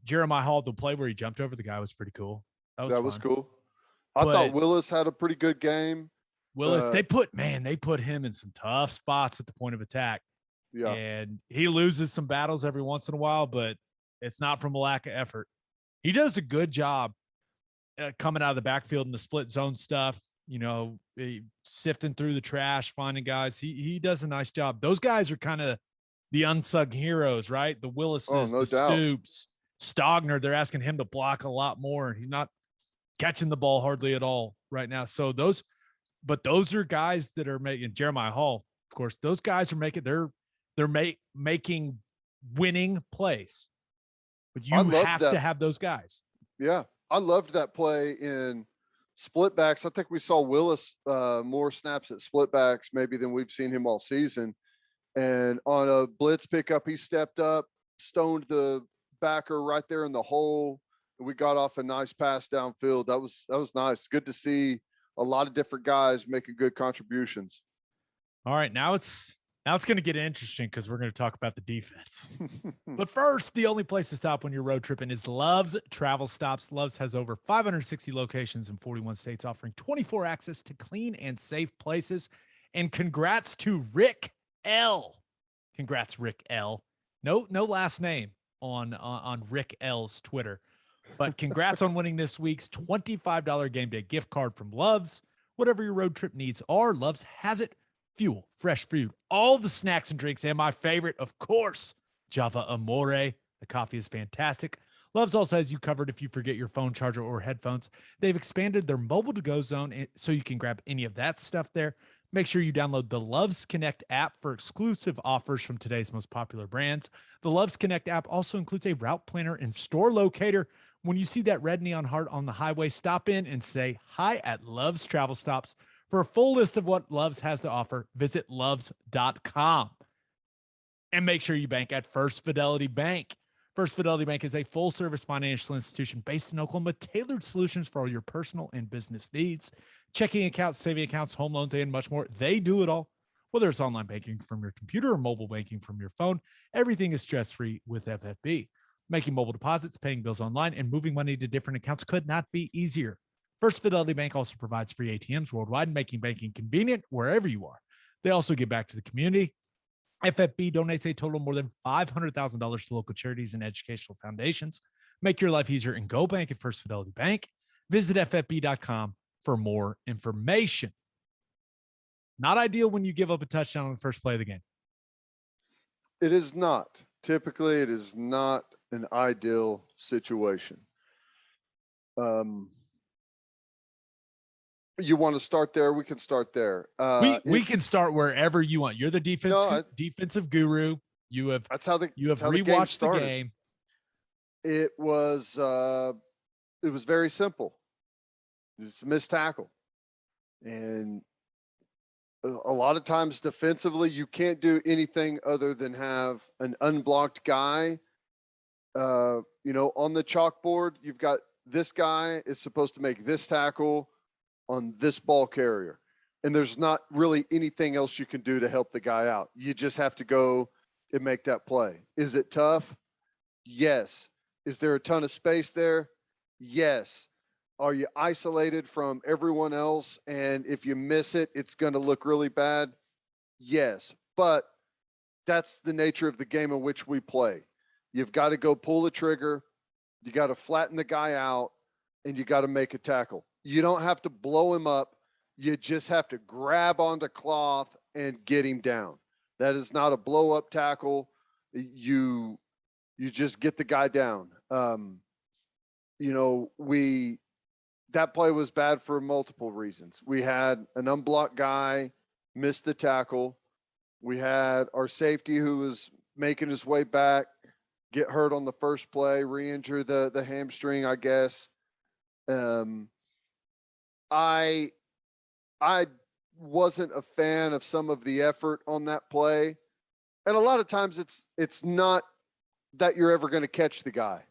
Jeremiah Hall, the play where he jumped over the guy, was pretty cool. That was cool. I thought Willis had a pretty good game. Willis, they put him in some tough spots at the point of attack. Yeah. And he loses some battles every once in a while, but it's not from a lack of effort. He does a good job coming out of the backfield in the split zone stuff, sifting through the trash, finding guys. He does a nice job. Those guys are kind of the unsung heroes, right? The Willises, no doubt. Stoops, Stogner, they're asking him to block a lot more, and he's not catching the ball hardly at all right now. So those are guys that are making Jeremiah Hall, of course, those guys are making making winning plays. But you have to have those guys. Yeah. I loved that play in split backs. I think we saw Willis more snaps at split backs maybe than we've seen him all season. And on a blitz pickup, he stepped up, stoned the backer right there in the hole. We got off a nice pass downfield. That was nice. Good to see a lot of different guys making good contributions. All right, now it's going to get interesting because we're going to talk about the defense. But first, the only place to stop when you're road tripping is Love's Travel Stops. Love's has over 560 locations in 41 states, offering 24 access to clean and safe places. And congrats to Rick L. Congrats, Rick L. No last name on Rick L's Twitter. But congrats on winning this week's $25 game day gift card from Love's. Whatever your road trip needs are, Love's has it. Fuel, fresh food, all the snacks and drinks, and my favorite, of course, Java Amore. The coffee is fantastic. Love's also has you covered if you forget your phone charger or headphones. They've expanded their mobile to-go zone so you can grab any of that stuff there. Make sure you download the Love's Connect app for exclusive offers from today's most popular brands. The Love's Connect app also includes a route planner and store locator. When you see that red neon heart on the highway, stop in and say hi at Love's Travel Stops. For a full list of what Love's has to offer, visit loves.com. And make sure you bank at First Fidelity Bank. First Fidelity Bank is a full-service financial institution based in Oklahoma, tailored solutions for all your personal and business needs. Checking accounts, saving accounts, home loans, and much more. They do it all. Whether it's online banking from your computer or mobile banking from your phone, everything is stress-free with FFB. Making mobile deposits, paying bills online, and moving money to different accounts could not be easier. First Fidelity Bank also provides free ATMs worldwide, making banking convenient wherever you are. They also give back to the community. FFB donates a total of more than $500,000 to local charities and educational foundations. Make your life easier and go bank at First Fidelity Bank. Visit ffb.com for more information. Not ideal when you give up a touchdown on the first play of the game. It is not. Typically, it is not an ideal situation. You want to start there? We can start there. We can start wherever you want. You're the defensive guru. You have rewatched the game. It was very simple. It's a missed tackle, and a lot of times defensively, you can't do anything other than have an unblocked guy. On the chalkboard, you've got this guy is supposed to make this tackle on this ball carrier. And there's not really anything else you can do to help the guy out. You just have to go and make that play. Is it tough? Yes. Is there a ton of space there? Yes. Are you isolated from everyone else? And if you miss it, it's going to look really bad? Yes. But that's the nature of the game in which we play. You've got to go pull the trigger. You got to flatten the guy out, and you got to make a tackle. You don't have to blow him up. You just have to grab onto cloth and get him down. That is not a blow up tackle. You just get the guy down. That play was bad for multiple reasons. We had an unblocked guy miss the tackle. We had our safety who was making his way back get hurt on the first play, re-injure the hamstring, I guess. I wasn't a fan of some of the effort on that play. And a lot of times it's not that you're ever going to catch the guy.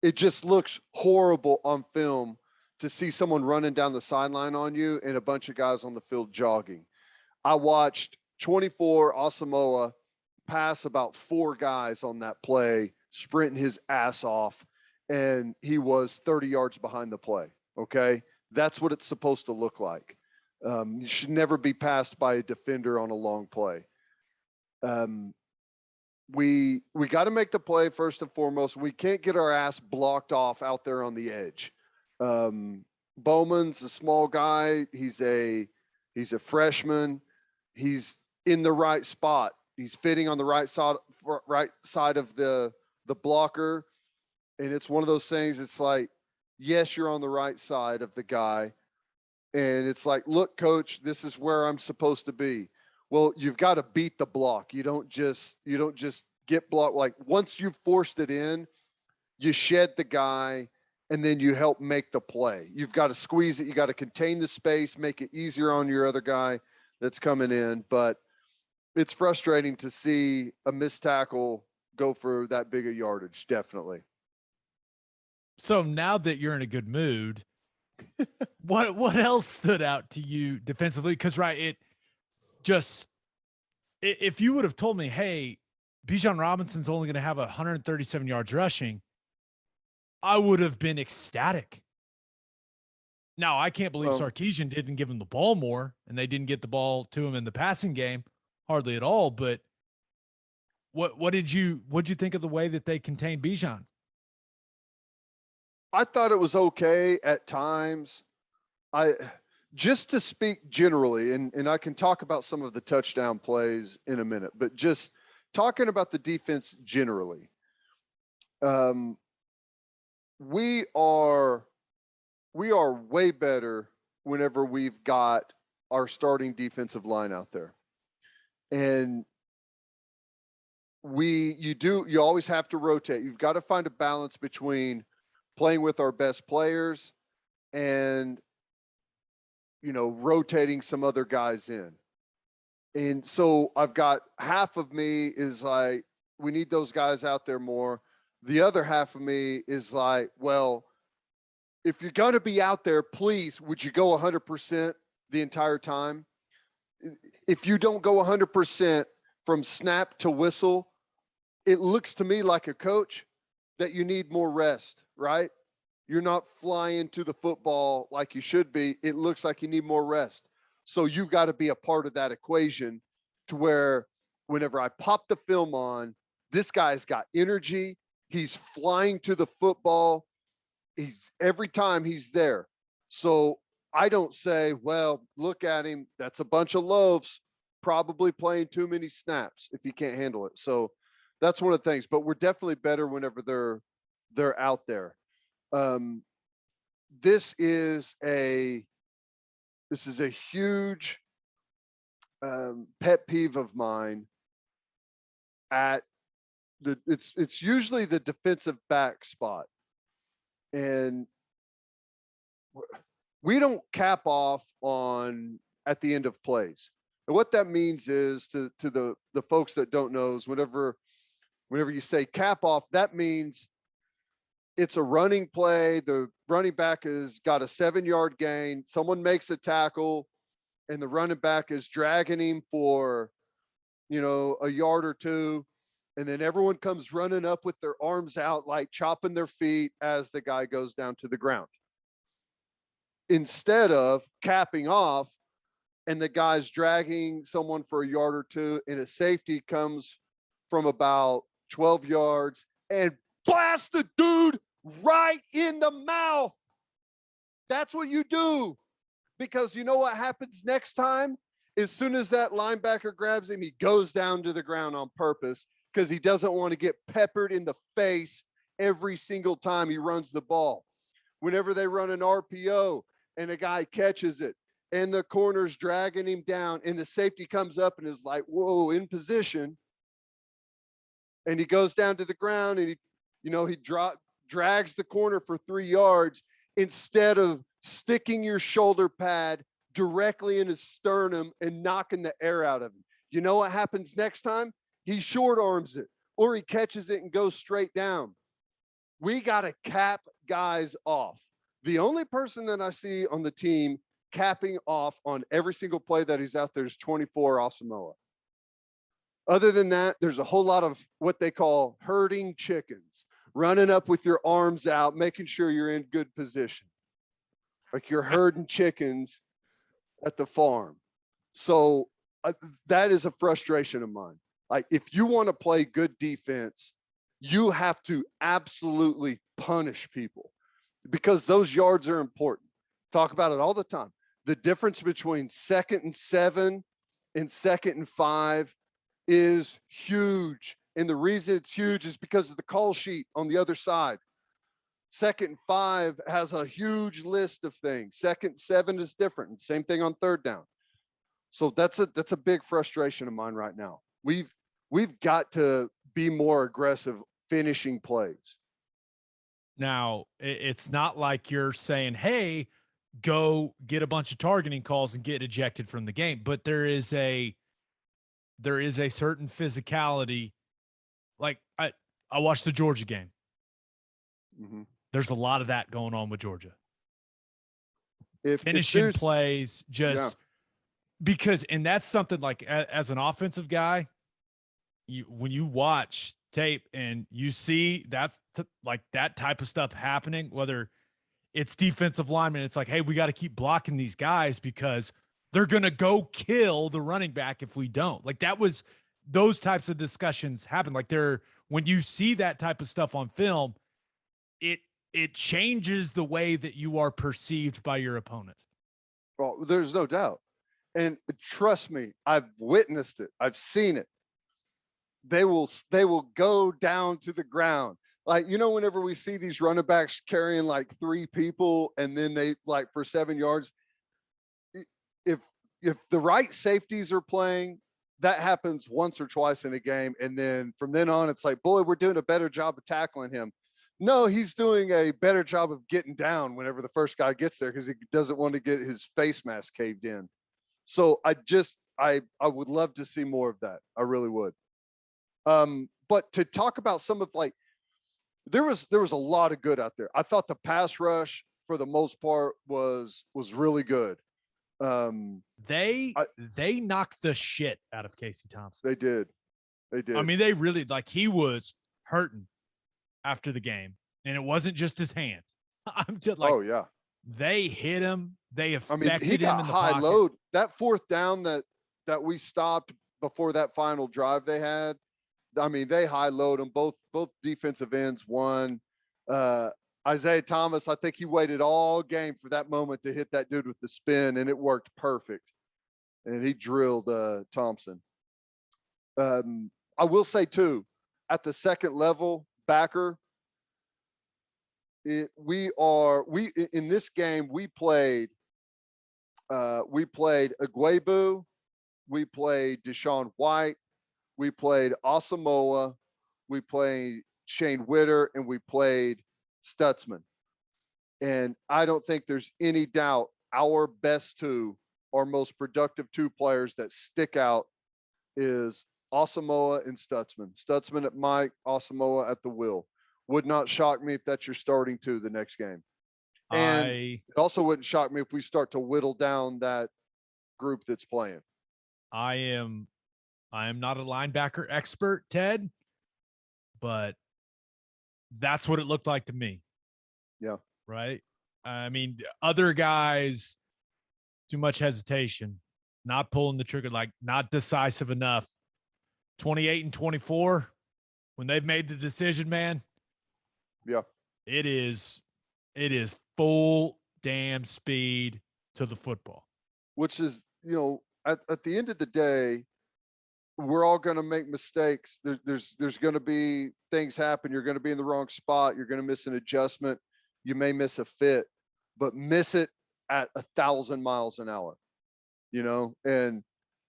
It just looks horrible on film to see someone running down the sideline on you and a bunch of guys on the field jogging. I watched 24 Asamoah pass about 4 guys on that play, sprinting his ass off, and he was 30 yards behind the play. Okay. That's what it's supposed to look like. You should never be passed by a defender on a long play. We got to make the play first and foremost. We can't get our ass blocked off out there on the edge. Bowman's a small guy. He's a freshman. He's in the right spot. He's fitting on the right side of the blocker. And it's one of those things. It's like, yes, you're on the right side of the guy. And it's like, look, coach, this is where I'm supposed to be. Well, you've got to beat the block. You don't just get blocked. Like once you've forced it in, you shed the guy and then you help make the play. You've got to squeeze it. You got to contain the space, make it easier on your other guy that's coming in. But it's frustrating to see a missed tackle go for that big a yardage. Definitely. So now that you're in a good mood, what else stood out to you defensively? Because if you would have told me, hey, Bijan Robinson's only going to have 137 yards rushing, I would have been ecstatic. Now, I can't believe Sarkisian didn't give him the ball more, and they didn't get the ball to him in the passing game, hardly at all. But what did you think of the way that they contained Bijan? I thought it was okay at times. Just to speak generally, and I can talk about some of the touchdown plays in a minute, but just talking about the defense generally, we are way better whenever we've got our starting defensive line out there. And you always have to rotate. You've got to find a balance between playing with our best players and, rotating some other guys in. And so I've got half of me is like, we need those guys out there more. The other half of me is like, well, if you're going to be out there, please, would you go 100% the entire time? If you don't go 100% from snap to whistle, it looks to me like a coach that you need more rest, right? You're not flying to the football like you should be. It looks like you need more rest. So you've got to be a part of that equation to where whenever I pop the film on, this guy's got energy. He's flying to the football. He's every time he's there. So I don't say, well, look at him. That's a bunch of loaves, probably playing too many snaps if he can't handle it. So that's one of the things, but we're definitely better whenever they're out there. This is a huge pet peeve of mine at it's usually the defensive back spot. And we don't cap off on at the end of plays. And what that means is to the folks that don't know is whenever you say cap off, that means it's a running play. The running back has got a 7-yard gain. Someone makes a tackle and the running back is dragging him for, a yard or two. And then everyone comes running up with their arms out, like chopping their feet as the guy goes down to the ground. Instead of capping off and the guy's dragging someone for a yard or two and a safety comes from about 12 yards and blast the dude right in the mouth. That's what you do. Because you know what happens next time? As soon as that linebacker grabs him, he goes down to the ground on purpose because he doesn't want to get peppered in the face every single time he runs the ball. Whenever they run an RPO and a guy catches it and the corner's dragging him down and the safety comes up and is like, whoa, in position. And he goes down to the ground and he drags the corner for 3 yards instead of sticking your shoulder pad directly in his sternum and knocking the air out of him. You know what happens next time? He short arms it or he catches it and goes straight down. We got to cap guys off. The only person that I see on the team capping off on every single play that he's out there is 24 Asamoah. Other than that, there's a whole lot of what they call herding chickens, running up with your arms out, making sure you're in good position. Like you're herding chickens at the farm. So that is a frustration of mine. Like if you want to play good defense, you have to absolutely punish people because those yards are important. Talk about it all the time. The difference between 2nd and 7 and 2nd and 5 is huge. And the reason it's huge is because of the call sheet on the other side. 2nd and 5 has a huge list of things. 2nd and 7 is different. And same thing on 3rd down. So that's a big frustration of mine right now. We've got to be more aggressive finishing plays. Now, it's not like you're saying, hey, go get a bunch of targeting calls and get ejected from the game, but there is a certain physicality. Like I watched the Georgia game. Mm-hmm. There's a lot of that going on with Georgia. Finishing plays because, and that's something like as an offensive guy, when you watch tape and you see that's like that type of stuff happening, whether it's defensive linemen, it's like, hey, we got to keep blocking these guys because they're going to go kill the running back if we don't. Like those types of discussions happen. Like when you see that type of stuff on film, it changes the way that you are perceived by your opponent. Well, there's no doubt. And trust me, I've witnessed it. I've seen it. They will go down to the ground. Like, whenever we see these running backs carrying like 3 people and then they like for 7 yards, if the right safeties are playing, that happens once or twice in a game. And then from then on, it's like, boy, we're doing a better job of tackling him. No, he's doing a better job of getting down whenever the first guy gets there because he doesn't want to get his face mask caved in. So I would love to see more of that. I really would. But to talk about some of like, there was a lot of good out there. I thought the pass rush for the most part was really good. They knocked the shit out of Casey Thompson. They did. I mean, they really, like, he was hurting after the game, and it wasn't just his hand. I'm just like, oh yeah, They hit him. They I mean, he affected him got in the high pocket. load. That fourth down that we stopped before that final drive they had. I mean, they high load them. Both defensive ends won. Isaiah Thomas, I think he waited all game for that moment to hit that dude with the spin, and it worked perfect. And he drilled Thompson. I will say too, at the second level backer, we in this game we played Aguebu, we played Deshaun White, we played Asamoah, we played Shane Witter, and we played Stutzman. And I don't think there's any doubt our best two, our most productive two players that stick out is Asamoah and Stutzman. Stutzman at Mike, Asamoah at the will. Would not shock me if that's your starting two the next game. And it also wouldn't shock me if we start to whittle down that group that's playing. I am not a linebacker expert, Ted, but that's what it looked like to me. Yeah. Right? I mean, other guys, too much hesitation, not pulling the trigger, like not decisive enough. 28 and 24, when they've made the decision, man. Yeah. It is full damn speed to the football. Which is, at the end of the day, we're all going to make mistakes. There's going to be things happen. You're going to be in the wrong spot. You're going to miss an adjustment. You may miss a fit, but miss it at 1,000 miles an hour, and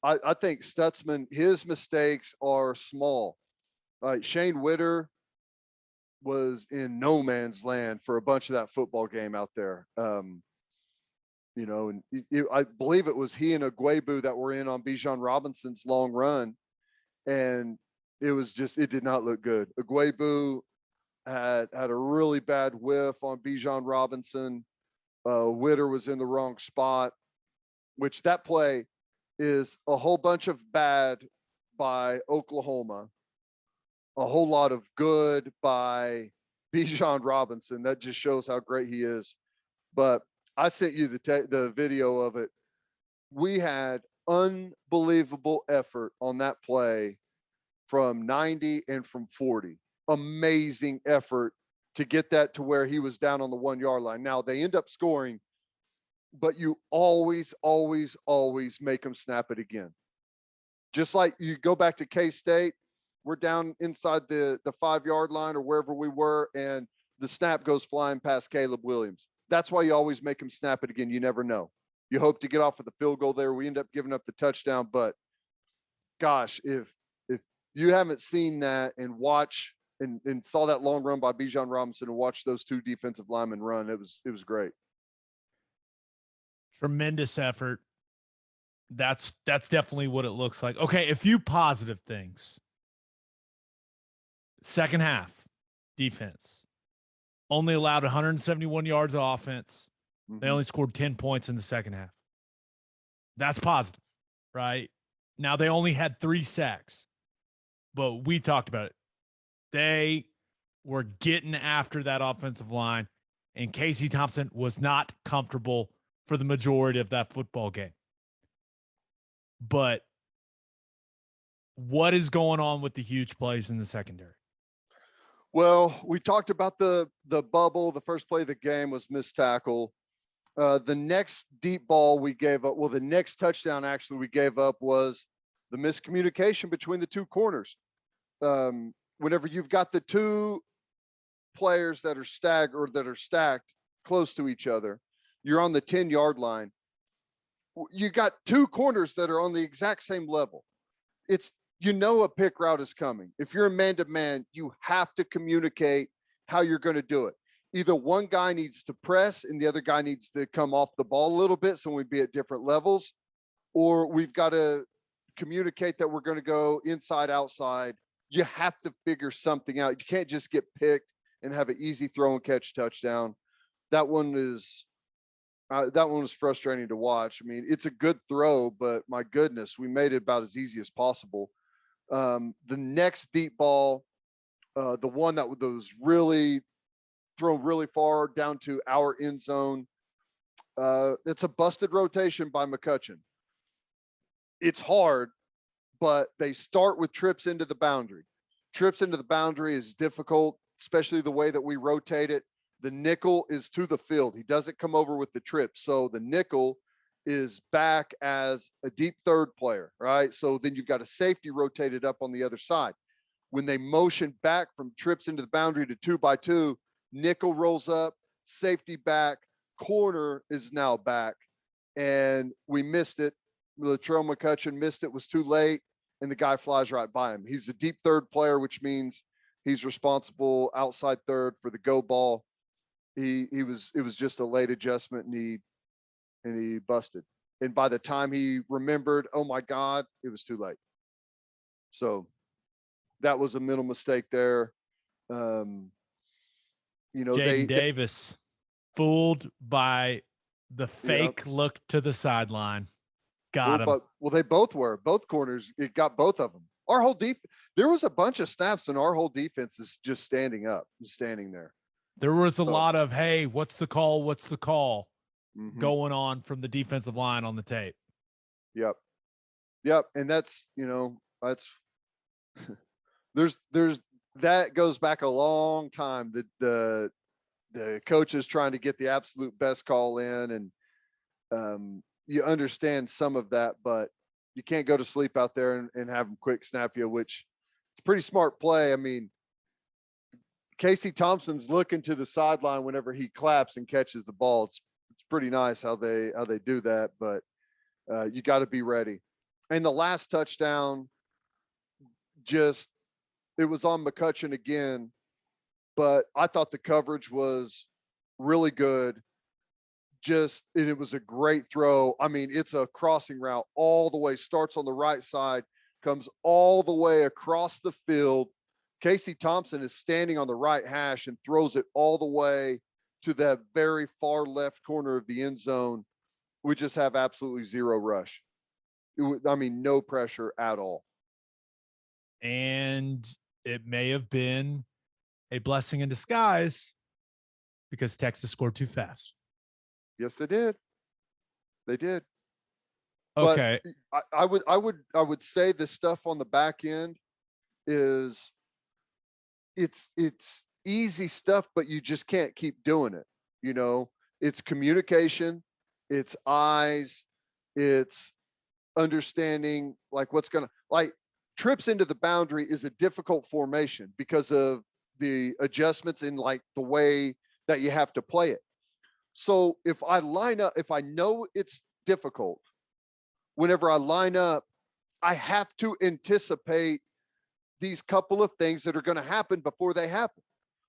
I think Stutzman, his mistakes are small. Like Shane Witter was in no man's land for a bunch of that football game out there. And I believe it was he and Aguebu that were in on Bijan Robinson's long run. And it did not look good. Aguebu had a really bad whiff on Bijan Robinson. Witter was in the wrong spot, which that play is a whole bunch of bad by Oklahoma, a whole lot of good by Bijan Robinson. That just shows how great he is. But I sent you the video of it. We had unbelievable effort on that play from 90 and from 40. Amazing effort to get that to where he was down on the 1 yard line. Now they end up scoring, but you always, always, always make them snap it again. Just like you go back to K-State, we're down inside the 5 yard line or wherever we were, and the snap goes flying past Caleb Williams. That's why you always make him snap it again. You never know. You hope to get off with the field goal there. We end up giving up the touchdown, but gosh, if you haven't seen that and watch and saw that long run by Bijan Robinson and watch those two defensive linemen run, it was great. Tremendous effort. That's definitely what it looks like. Okay, a few positive things. Second half, defense. Only allowed 171 yards of offense. Mm-hmm. They only scored 10 points in the second half. That's positive, right? Now, they only had 3 sacks, but we talked about it. They were getting after that offensive line, and Casey Thompson was not comfortable for the majority of that football game. But what is going on with the huge plays in the secondary? Well, we talked about the bubble. The first play of the game was missed tackle. The next deep ball we gave up, the next touchdown actually we gave up was the miscommunication between the two corners. Whenever you've got the two players that are stacked close to each other, you're on the 10 yard line. You got two corners that are on the exact same level. It's, a pick route is coming. If you're a man-to-man, you have to communicate how you're going to do it. Either one guy needs to press and the other guy needs to come off the ball a little bit so we'd be at different levels, or we've got to communicate that we're going to go inside, outside. You have to figure something out. You can't just get picked and have an easy throw and catch touchdown. That one was frustrating to watch. I mean, it's a good throw, but my goodness, we made it about as easy as possible. The next deep ball, the one that was really thrown really far down to our end zone, It's a busted rotation by McCutcheon. It's hard, but they start with trips into the boundary. Trips into the boundary is difficult, especially the way that we rotate it. The nickel is to the field. He doesn't come over with the trip. So the nickel is back as a deep third player, right? So then you've got a safety rotated up on the other side. When they motion back from trips into the boundary to 2x2, nickel rolls up, safety back, corner is now back. And we missed it. Latrell McCutcheon missed it, was too late, and the guy flies right by him. He's a deep third player, which means he's responsible outside third for the go ball. It was just a late adjustment, and he busted. And by the time he remembered, oh my God, it was too late. So that was a mental mistake there. Jaden Davis fooled by the fake look to the sideline. Got him. Well, they both were. Both corners, it got both of them. Our whole there was a bunch of snaps, and our whole defense is just standing up, standing there. There was a lot of, hey, what's the call? What's the call? Mm-hmm. Going on from the defensive line on the tape. Yep. And that's, there's that goes back a long time. The coaches trying to get the absolute best call in, and you understand some of that, but you can't go to sleep out there and have them quick snap you, which it's a pretty smart play. I mean, Casey Thompson's looking to the sideline whenever he claps and catches the ball. It's pretty nice how they do that, but you got to be ready. And the last touchdown, it was on McCutcheon again, but I thought the coverage was really good. And it was a great throw. I mean, it's a crossing route all the way, starts on the right side, comes all the way across the field. Casey Thompson is standing on the right hash and throws it all the way to that very far left corner of the end zone. We just have absolutely zero rush. No pressure at all. And it may have been a blessing in disguise because Texas scored too fast. Yes, they did. Okay. But I would say the stuff on the back end is it's easy stuff, but you just can't keep doing it. It's communication, it's eyes, it's understanding trips into the boundary is a difficult formation because of the adjustments in the way that you have to play it. So if I line up, if I know it's difficult, whenever I line up, I have to anticipate these couple of things that are going to happen before they happen.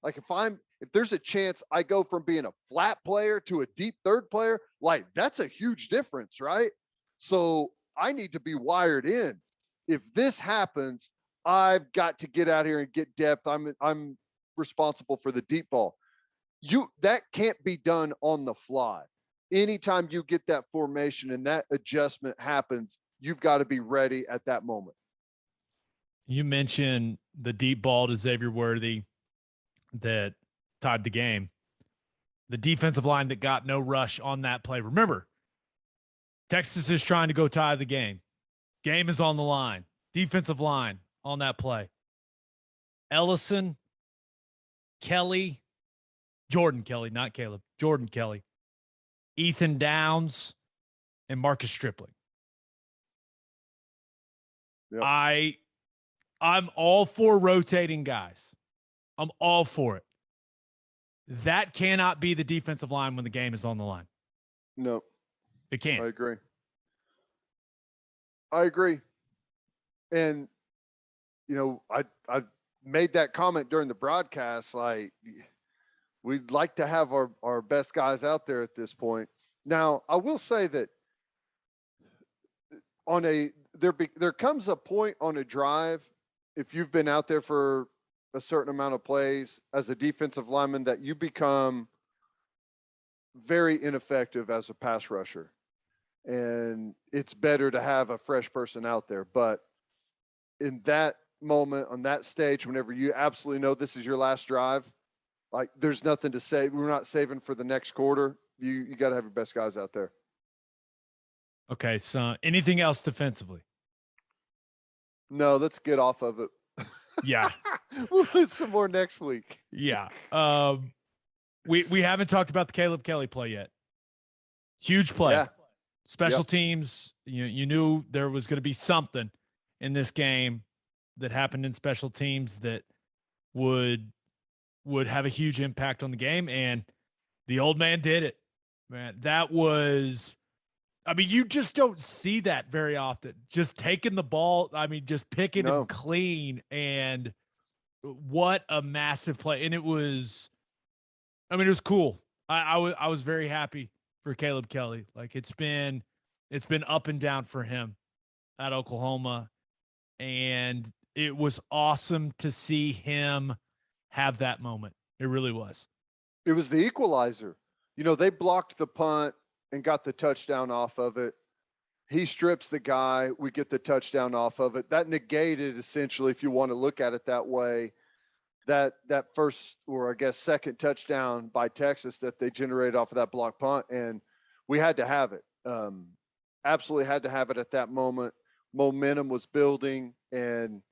If there's a chance I go from being a flat player to a deep third player, that's a huge difference, right? So I need to be wired in. If this happens, I've got to get out here and get depth. I'm responsible for the deep ball. That can't be done on the fly. Anytime you get that formation and that adjustment happens, you've got to be ready at that moment. You mentioned the deep ball to Xavier Worthy that tied the game. The defensive line that got no rush on that play. Remember, Texas is trying to go tie the game. Game is on the line. Defensive line on that play. Ellison, Kelly, Jordan Kelly, not Caleb, Jordan Kelly, Ethan Downs, and Marcus Stripling. Yep. I'm all for rotating guys. I'm all for it. That cannot be the defensive line when the game is on the line. No. It can't. I agree. And, I made that comment during the broadcast, we'd like to have our best guys out there at this point. Now, I will say that there comes a point on a drive, if you've been out there for a certain amount of plays as a defensive lineman, that you become very ineffective as a pass rusher. And it's better to have a fresh person out there. But in that moment, on that stage, whenever you absolutely know this is your last drive, there's nothing to say. We're not saving for the next quarter. You got to have your best guys out there. Okay, so anything else defensively? No, let's get off of it. Yeah. We'll hit some more next week. Yeah. We haven't talked about the Caleb Kelly play yet. Huge play. Yeah. Special teams, you knew there was going to be something in this game that happened in special teams that would have a huge impact on the game, and the old man did it. Man, that was, I mean, you just don't see that very often. Just taking the ball, I mean, just picking him clean, and what a massive play. And it was, I mean, it was cool. I was very happy for Caleb Kelly. Like, it's been up and down for him at Oklahoma, and it was awesome to see him have that moment. It really was. It was the equalizer. They blocked the punt and got the touchdown off of it. He strips the guy. We get the touchdown off of it. That negated, essentially, if you want to look at it that way, that first, or I guess second touchdown by Texas that they generated off of that block punt. And we had to have it. Absolutely had to have it at that moment. Momentum was building, and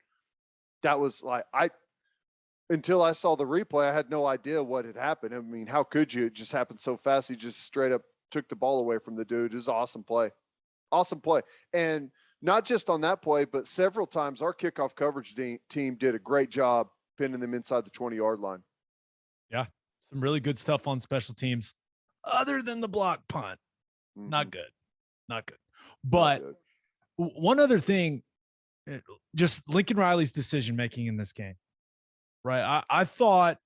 that was like, until I saw the replay, I had no idea what had happened. I mean, how could you? It just happened so fast. He just straight up took the ball away from the dude. It was an awesome play. Awesome play. And not just on that play, but several times our kickoff coverage team did a great job pinning them inside the 20-yard line. Yeah, some really good stuff on special teams other than the block punt. Mm-hmm. Not good. But one other thing, just Lincoln Riley's decision-making in this game, right? I thought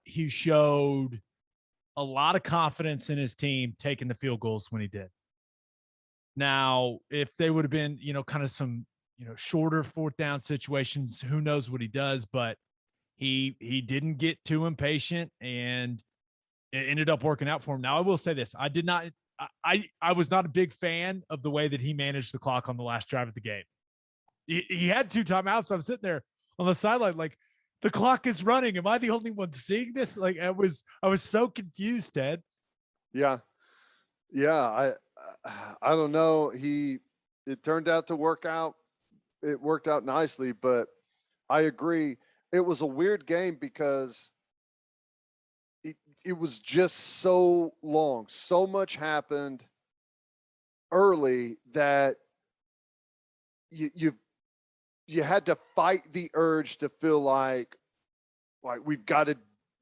he showed a lot of confidence in his team taking the field goals when he did. Now, if they would have been, kind of some, shorter fourth down situations, who knows what he does, but he didn't get too impatient, and it ended up working out for him. Now, I will say this. I was not a big fan of the way that he managed the clock on the last drive of the game. He had 2 timeouts. I was sitting there on the sideline like, the clock is running. Am I the only one seeing this? Like, I was so confused, Ted. Yeah. I don't know. It turned out to work out. It worked out nicely, but I agree. It was a weird game because it was just so long. So much happened early that you had to fight the urge to feel like we've got to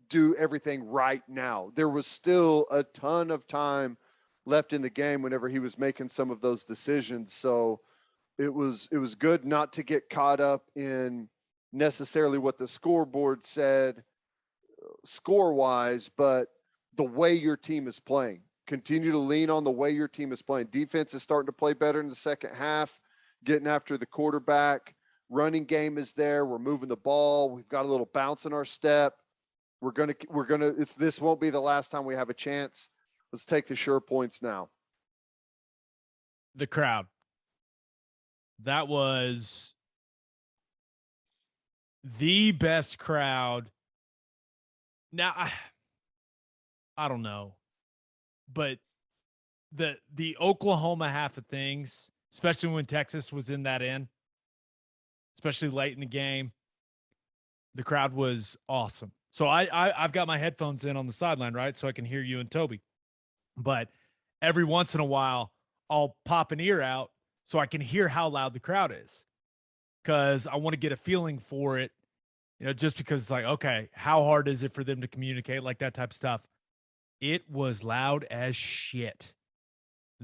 do everything right now. There was still a ton of time left in the game whenever he was making some of those decisions. So it was good not to get caught up in necessarily what the scoreboard said score-wise, but the way your team is playing. Continue to lean on the way your team is playing. Defense is starting to play better in the second half, getting after the quarterback. Running game is there. We're moving the ball. We've got a little bounce in our step. This won't be the last time we have a chance. Let's take the sure points now. The crowd. That was the best crowd. Now, I don't know, but the Oklahoma half of things, especially when Texas was in that end, especially late in the game, the crowd was awesome. So I've got my headphones in on the sideline, right? So I can hear you and Toby. But every once in a while, I'll pop an ear out so I can hear how loud the crowd is, because I want to get a feeling for it, just because it's like, okay, how hard is it for them to communicate, like that type of stuff. It was loud as shit.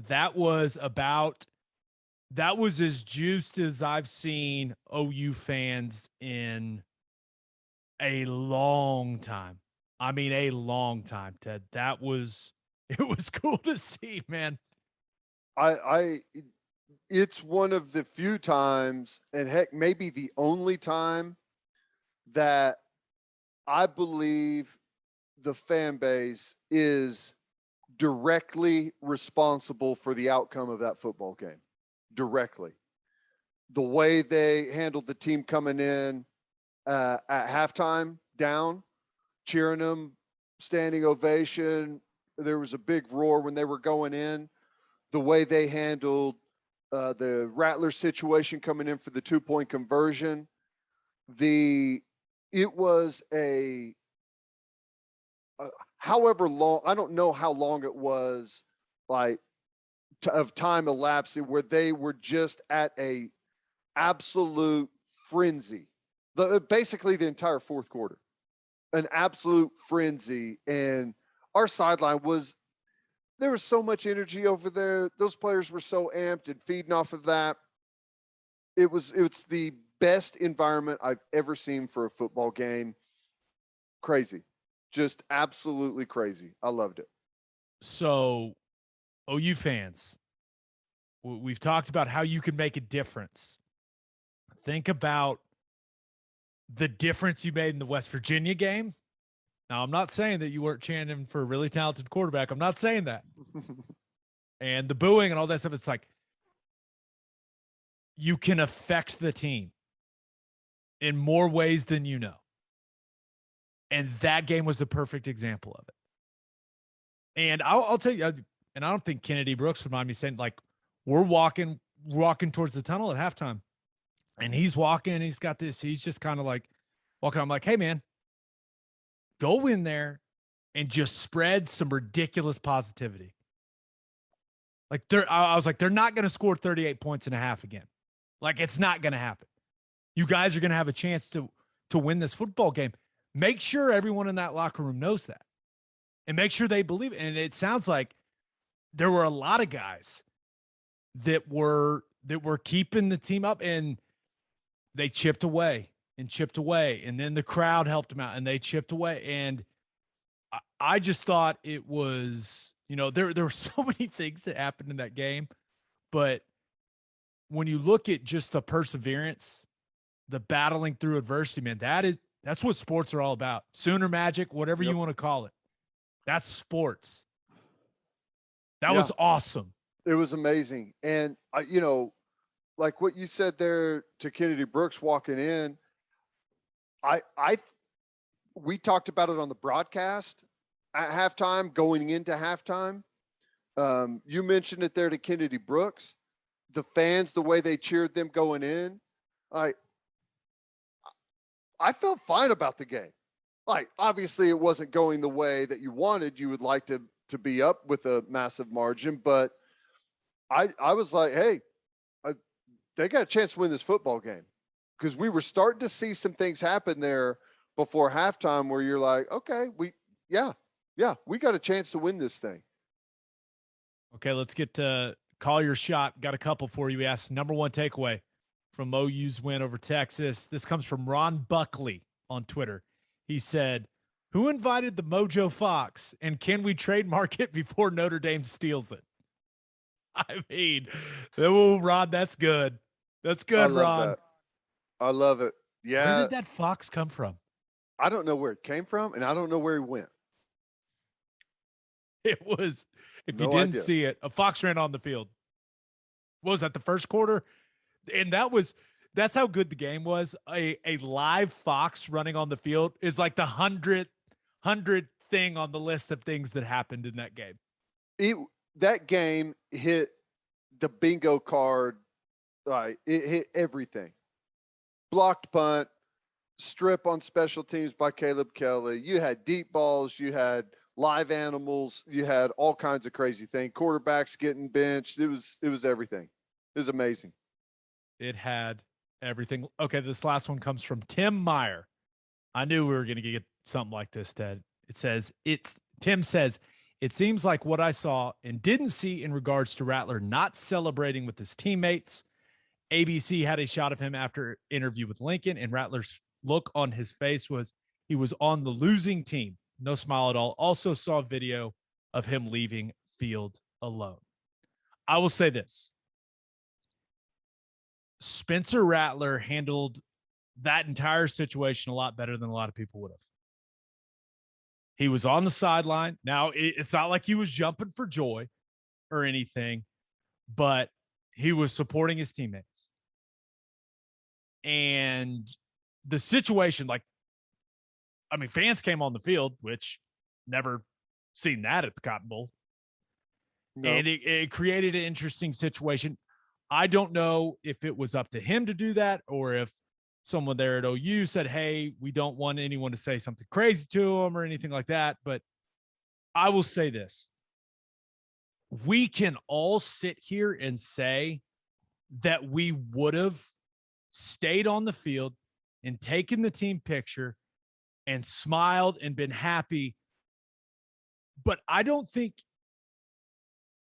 That was as juiced as I've seen OU fans in a long time. I mean, a long time, Ted. It was cool to see, man. It's one of the few times, and heck, maybe the only time, that I believe the fan base is directly responsible for the outcome of that football game. Directly. The way they handled the team coming in at halftime, down, cheering them, standing ovation, there was a big roar when they were going in. The way they handled the Rattler situation coming in for the 2-point conversion, it was however long, I don't know how long it was, like of time elapsing where they were just at a absolute frenzy. Basically the entire fourth quarter, an absolute frenzy. And our sideline there was so much energy over there. Those players were so amped and feeding off of that. It's the best environment I've ever seen for a football game. Crazy. Just absolutely crazy. I loved it. So, OU fans, we've talked about how you can make a difference. Think about the difference you made in the West Virginia game. Now, I'm not saying that you weren't chanting for a really talented quarterback. I'm not saying that. And the booing and all that stuff, it's like you can affect the team in more ways than you know. And that game was the perfect example of it. And I'll tell you, and I don't think Kennedy Brooks would mind me saying, like, we're walking towards the tunnel at halftime. And he's walking, he's got this, he's just kind of like walking. I'm like, hey, man, go in there and just spread some ridiculous positivity. Like, I was like, they're not going to score 38 points and a half again. Like, it's not going to happen. You guys are going to have a chance to win this football game. Make sure everyone in that locker room knows that. And make sure they believe it. And it sounds like there were a lot of guys that were keeping the team up, and they chipped away. And then the crowd helped them out, and they chipped away. And I just thought it was, there were so many things that happened in that game. But when you look at just the perseverance, the battling through adversity, man, that's what sports are all about. Sooner Magic, whatever you want to call it. That's sports. That was awesome. It was amazing. And, like what you said there to Kennedy Brooks walking in, we talked about it on the broadcast at halftime, going into halftime. You mentioned it there to Kennedy Brooks. The fans, the way they cheered them going in, I felt fine about the game. Like, obviously it wasn't going the way that you wanted. You would like to be up with a massive margin, but I was like, hey, they got a chance to win this football game, because we were starting to see some things happen there before halftime where you're like, okay, we got a chance to win this thing. Okay, let's get to call your shot. Got a couple for you. We asked number one takeaway from OU's win over Texas. This comes from Ron Buckley on Twitter. He said, who invited the Mojo Fox, and can we trademark it before Notre Dame steals it? I mean, oh, Ron, that's good. That's good, Ron. That. I love it. Yeah. Where did that fox come from? I don't know where it came from, and I don't know where he went. It was, if you didn't see it, a fox ran on the field. What was that, the first quarter? And that's how good the game was. A live fox running on the field is like the 100th thing on the list of things that happened in that game. That game hit the bingo card. It hit everything. Blocked punt, strip on special teams by Caleb Kelly. You had deep balls. You had live animals. You had all kinds of crazy things. Quarterbacks getting benched. It was everything. It was amazing. It had everything. Okay, this last one comes from Tim Meyer. I knew we were going to get something like this, Ted. Tim says, it seems like what I saw and didn't see in regards to Rattler not celebrating with his teammates. ABC had a shot of him after interview with Lincoln, and Rattler's look on his face was he was on the losing team. No smile at all. Also saw a video of him leaving field alone. I will say this. Spencer Rattler handled that entire situation a lot better than a lot of people would have. He was on the sideline. Now, it's not like he was jumping for joy or anything, but he was supporting his teammates. And the situation, fans came on the field, which never seen that at the Cotton Bowl. No. And it created an interesting situation. I don't know if it was up to him to do that or if someone there at OU said, hey, we don't want anyone to say something crazy to him or anything like that. But I will say this. We can all sit here and say that we would have stayed on the field and taken the team picture and smiled and been happy. But I don't think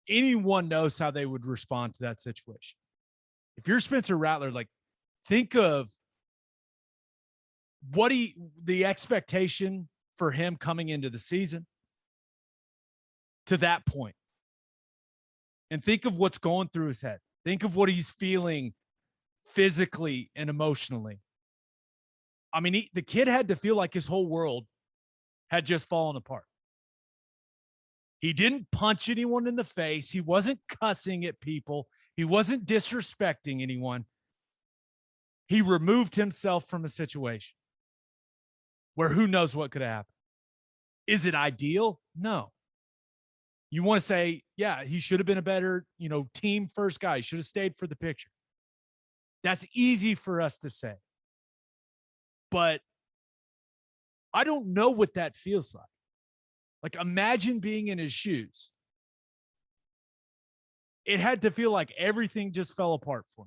anyone knows how they would respond to that situation. If you're Spencer Rattler, like, think of the expectation for him coming into the season to that point. And think of what's going through his head. Think of what he's feeling physically and emotionally. I mean, the kid had to feel like his whole world had just fallen apart. He didn't punch anyone in the face. He wasn't cussing at people. He wasn't disrespecting anyone. He removed himself from a situation where who knows what could have happened. Is it ideal? No. You want to say, yeah, he should have been a better, team first guy. He should have stayed for the picture. That's easy for us to say. But I don't know what that feels like. Like, imagine being in his shoes. It had to feel like everything just fell apart for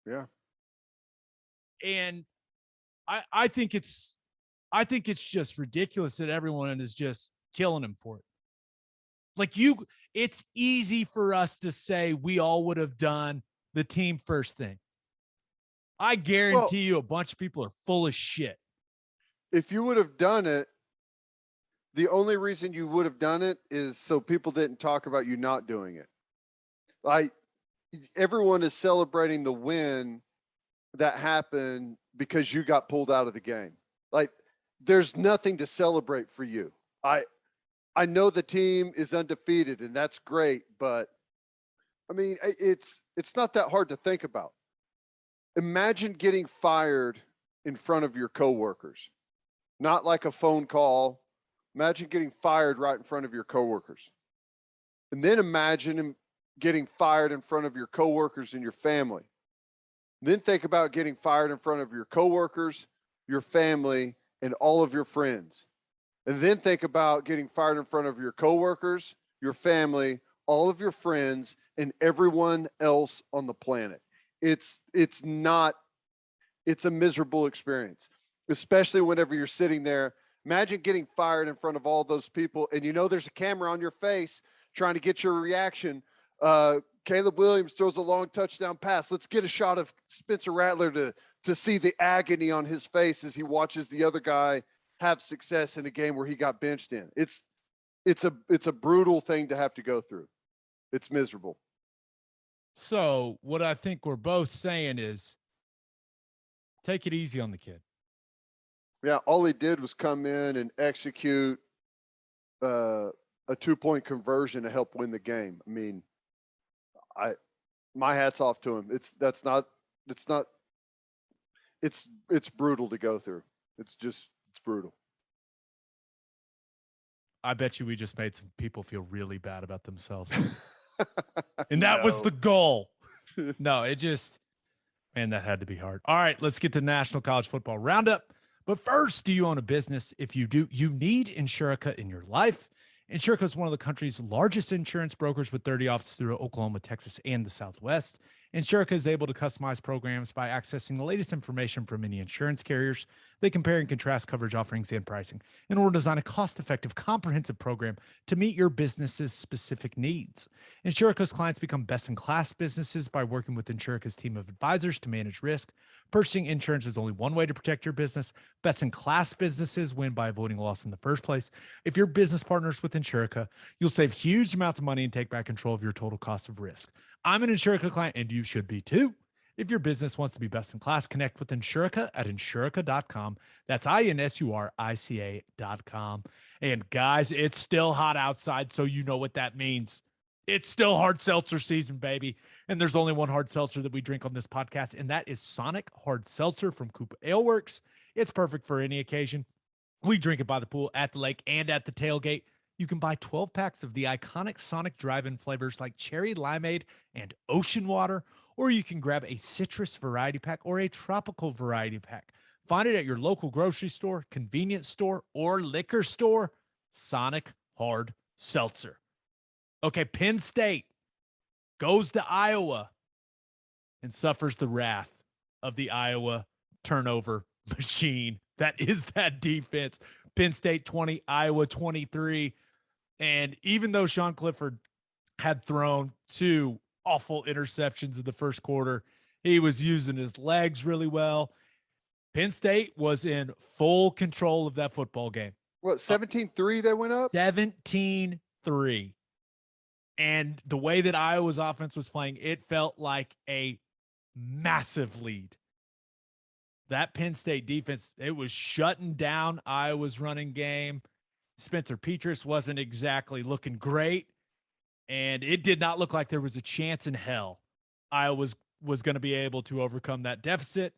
him. Yeah. And I think it's just ridiculous that everyone is just killing him for it. Like, it's easy for us to say we all would have done the team first thing. I guarantee you a bunch of people are full of shit. If you would have done it, the only reason you would have done it is so people didn't talk about you not doing it. Like, everyone is celebrating the win that happened because you got pulled out of the game. Like, there's nothing to celebrate for you. I know the team is undefeated and that's great, but I mean, it's not that hard to think about. Imagine getting fired in front of your coworkers, not like a phone call. Imagine getting fired right in front of your coworkers. And then imagine getting fired in front of your coworkers and your family. Then think about getting fired in front of your coworkers, your family, and all of your friends. And then think about getting fired in front of your coworkers, your family, all of your friends, and everyone else on the planet. It's a miserable experience, especially whenever you're sitting there. Imagine getting fired in front of all those people, and there's a camera on your face trying to get your reaction. Caleb Williams throws a long touchdown pass. Let's get a shot of Spencer Rattler to see the agony on his face as he watches the other guy have success in a game where he got benched in. It's a brutal thing to have to go through. It's miserable. So what I think we're both saying is take it easy on the kid. Yeah, all he did was come in and execute a 2-point conversion to help win the game. I mean, my hat's off to him. It's brutal to go through. It's brutal. I bet you we just made some people feel really bad about themselves. And that was the goal. No, man, that had to be hard. All right, let's get to National College Football Roundup. But first, do you own a business? If you do, you need Insurica in your life. Insurica is one of the country's largest insurance brokers with 30 offices through Oklahoma, Texas, and the Southwest. Insurica is able to customize programs by accessing the latest information from many insurance carriers. They compare and contrast coverage offerings and pricing in order to design a cost-effective, comprehensive program to meet your business's specific needs. Insurica's clients become best-in-class businesses by working with Insurica's team of advisors to manage risk. Purchasing insurance is only one way to protect your business. Best-in-class businesses win by avoiding loss in the first place. If your business partners with Insurica, you'll save huge amounts of money and take back control of your total cost of risk. I'm an Insurica client, and you should be too. If your business wants to be best in class, connect with Insurica at insurica.com. That's INSURICA.com. And guys, it's still hot outside, so you know what that means. It's still hard seltzer season, baby. And there's only one hard seltzer that we drink on this podcast, and that is Sonic Hard Seltzer from Koopa Ale Works. It's perfect for any occasion. We drink it by the pool, at the lake, and at the tailgate. You can buy 12 packs of the iconic Sonic drive-in flavors like cherry limeade and ocean water, or you can grab a citrus variety pack or a tropical variety pack. Find it at your local grocery store, convenience store, or liquor store. Sonic Hard Seltzer. Okay, Penn State goes to Iowa and suffers the wrath of the Iowa turnover machine. That is that defense. Penn State 20, Iowa 23. And even though Sean Clifford had thrown 2 awful interceptions in the first quarter, he was using his legs really well. Penn State was in full control of that football game. What, 17-3 they went up? 17-3. And the way that Iowa's offense was playing, it felt like a massive lead. That Penn State defense, it was shutting down Iowa's running game. Spencer Petras wasn't exactly looking great, and it did not look like there was a chance in hell Iowa was going to be able to overcome that deficit.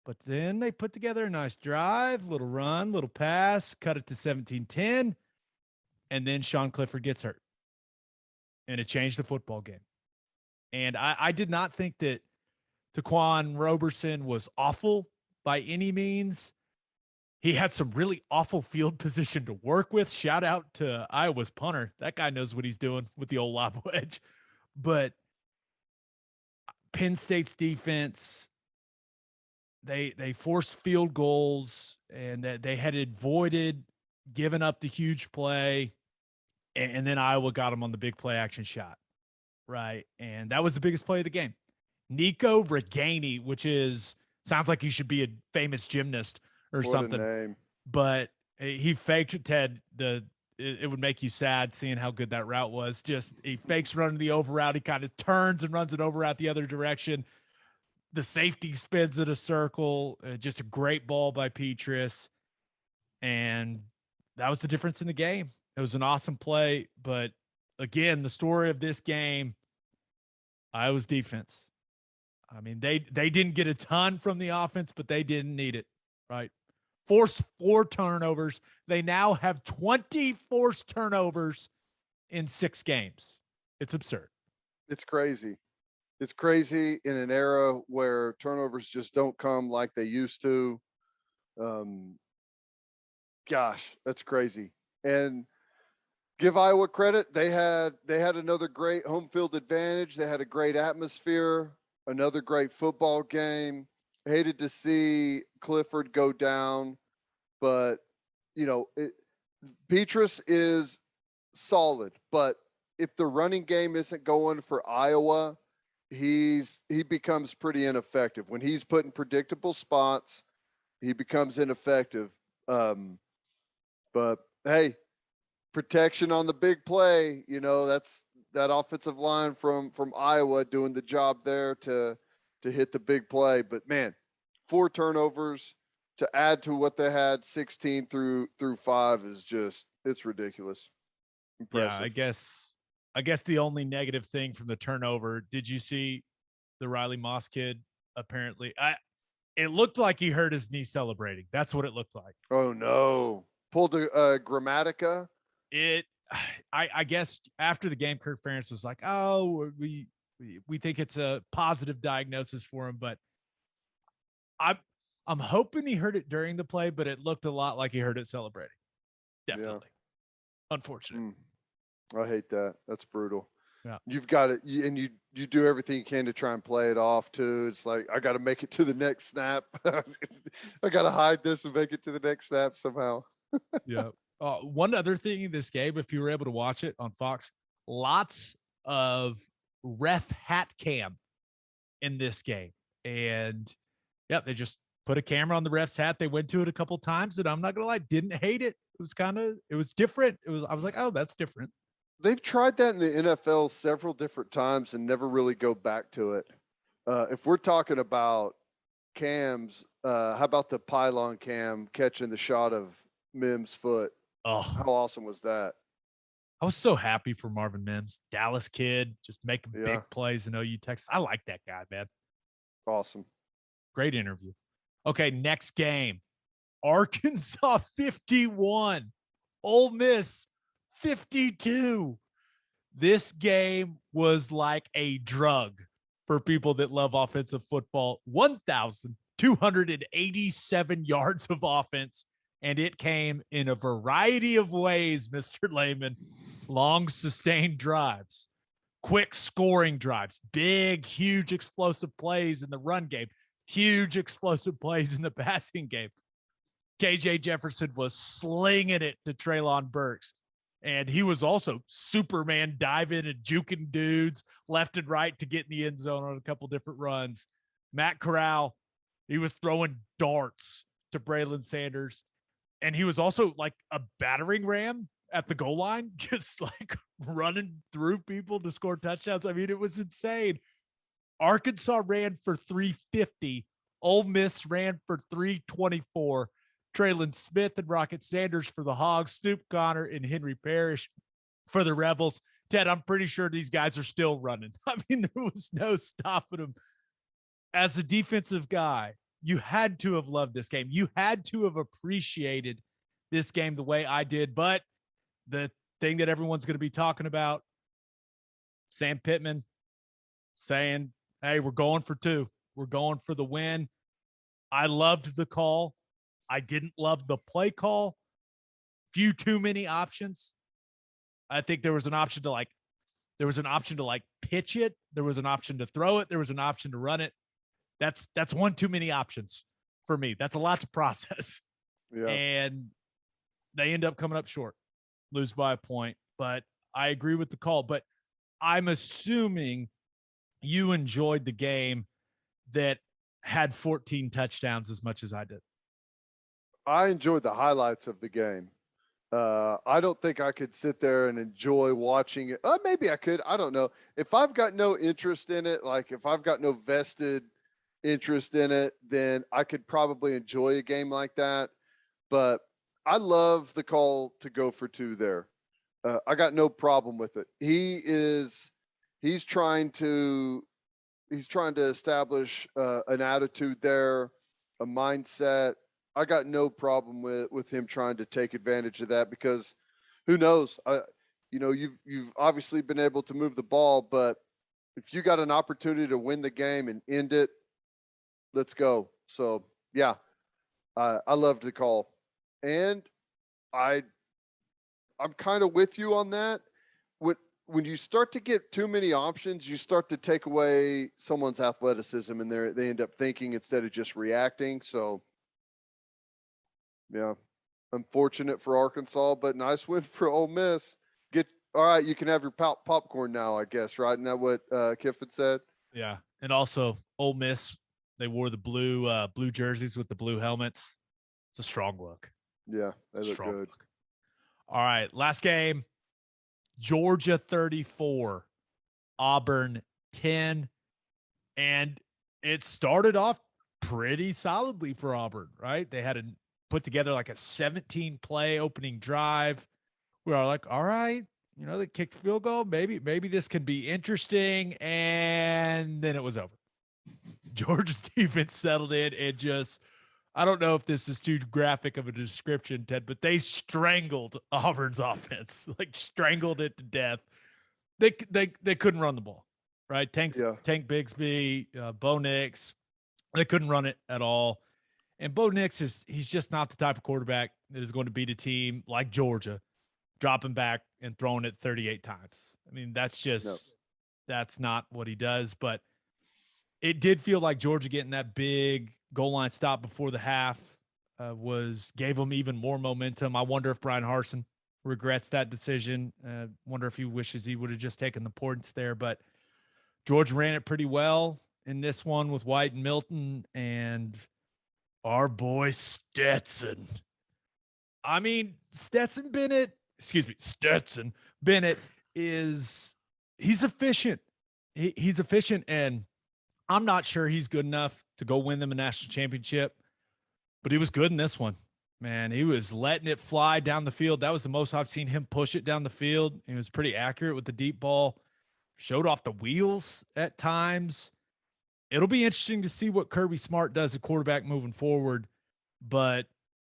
But then they put together a nice drive, little run, little pass, cut it to 17-10, and then Sean Clifford gets hurt. And it changed the football game. And I did not think that Taquan Roberson was awful by any means. He had some really awful field position to work with. Shout out to Iowa's punter. That guy knows what he's doing with the old lob wedge. But Penn State's defense, they forced field goals, and that they had avoided giving up the huge play. And then Iowa got him on the big play action shot. Right. And that was the biggest play of the game. Nico Reganey, which sounds like he should be a famous gymnast or What something. a name. But he faked it, Ted. It would make you sad seeing how good that route was. Just he fakes running the over route. He kind of turns and runs it over out the other direction. The safety spins in a circle. Just a great ball by Petras. And that was the difference in the game. It was an awesome play. But again, the story of this game, Iowa's defense. I mean, they didn't get a ton from the offense, but they didn't need it, right? Forced 4 turnovers. They now have 20 forced turnovers in 6 games. It's absurd. It's crazy. It's crazy in an era where turnovers just don't come like they used to. Gosh, that's crazy. And give Iowa credit. They had another great home field advantage. They had a great atmosphere, another great football game. Hated to see Clifford go down, but Petras is solid. But if the running game isn't going for Iowa, he becomes pretty ineffective. When he's put in predictable spots, he becomes ineffective. But hey, protection on the big play, that's that offensive line from Iowa doing the job there to hit the big play. But man, 4 turnovers to add to what they had 16 through 5 is just, it's ridiculous. Impressive. Yeah, I guess the only negative thing from the turnover, did you see the Riley Moss kid? Apparently, it looked like he hurt his knee celebrating. That's what it looked like. Oh no. Pulled a Grammatica. I guess after the game, Kirk Ferentz was like, "Oh, we think it's a positive diagnosis for him," but I'm hoping he heard it during the play, but it looked a lot like he heard it celebrating. Definitely, unfortunate. I hate that. That's brutal. Yeah, you've got it, and you do everything you can to try and play it off too. It's like, I got to make it to the next snap. I got to hide this and make it to the next snap somehow. Yeah. One other thing in this game, if you were able to watch it on Fox, lots of ref hat cam in this game. And yeah, they just put a camera on the ref's hat. They went to it a couple times, and I'm not going to lie, didn't hate it. It was different. I was like, oh, that's different. They've tried that in the NFL several different times and never really go back to it. If we're talking about cams, how about the pylon cam catching the shot of Mims' foot? Oh, how awesome was that? I was so happy for Marvin Mims, Dallas kid, just making big plays in OU Texas. I like that guy, man. Awesome. Great interview. Okay, next game. Arkansas 51, Ole Miss 52. This game was like a drug for people that love offensive football. 1,287 yards of offense, and it came in a variety of ways, Mr. Lehman. Long, sustained drives, quick scoring drives, big, huge, explosive plays in the run game, huge, explosive plays in the passing game. KJ Jefferson was slinging it to Treylon Burks. And he was also Superman diving and juking dudes left and right to get in the end zone on a couple different runs. Matt Corral, he was throwing darts to Braylon Sanders. And he was also like a battering ram at the goal line, just like running through people to score touchdowns. I mean, it was insane. Arkansas ran for 350. Ole Miss ran for 324. Traylon Smith and Rocket Sanders for the Hogs, Snoop Connor and Henry Parrish for the Rebels. Ted, I'm pretty sure these guys are still running. I mean, there was no stopping them. As a defensive guy, you had to have loved this game. You had to have appreciated this game the way I did. But the thing that everyone's going to be talking about, Sam Pittman saying, hey, we're going for two. We're going for the win. I loved the call. I didn't love the play call. Few too many options. I think there was an option to pitch it. There was an option to throw it. There was an option to run it. That's one too many options for me. That's a lot to process. Yeah. And they end up coming up short, lose by a point. But I agree with the call. But I'm assuming you enjoyed the game that had 14 touchdowns as much as I did. I enjoyed the highlights of the game. I don't think I could sit there and enjoy watching it. Maybe I could. I don't know. If I've got no interest in it, like if I've got no vested interest in it, then I could probably enjoy a game like that. But I love the call to go for two there. I got no problem with it. He's trying to establish an attitude there, a mindset. I got no problem with him trying to take advantage of that, because who knows? You've obviously been able to move the ball, but if you got an opportunity to win the game and end it, let's go. So yeah, I loved the call, and I'm kind of with you on that. When you start to get too many options, you start to take away someone's athleticism, and they end up thinking instead of just reacting. So. Yeah, unfortunate for Arkansas, but nice win for Ole Miss. All right, you can have your popcorn now, I guess, right? Isn't that what Kiffin said? Yeah, and also Ole Miss, they wore the blue jerseys with the blue helmets. It's a strong look. Yeah, they look good. Look. All right, last game, Georgia 34, Auburn 10, and it started off pretty solidly for Auburn, right? They had put together like a 17-play opening drive. We were like, all right, they kicked field goal. Maybe this can be interesting. And then it was over. Georgia's defense settled in and just, I don't know if this is too graphic of a description, Ted, but they strangled Auburn's offense, like strangled it to death. They couldn't run the ball, right? Tank Bigsby, Bo Nix, they couldn't run it at all. And Bo Nix he's just not the type of quarterback that is going to beat a team like Georgia, dropping back and throwing it 38 times. I mean, that's not what he does. But it did feel like Georgia getting that big goal line stop before the half gave them even more momentum. I wonder if Brian Harsin regrets that decision. Wonder if he wishes he would have just taken the points there. But Georgia ran it pretty well in this one with White and Milton and our boy Stetson. I mean, Stetson Bennett he's efficient. He's efficient, and I'm not sure he's good enough to go win them a national championship, but he was good in this one. Man, he was letting it fly down the field. That was the most I've seen him push it down the field. He was pretty accurate with the deep ball, showed off the wheels at times. It'll be interesting to see what Kirby Smart does at quarterback moving forward, but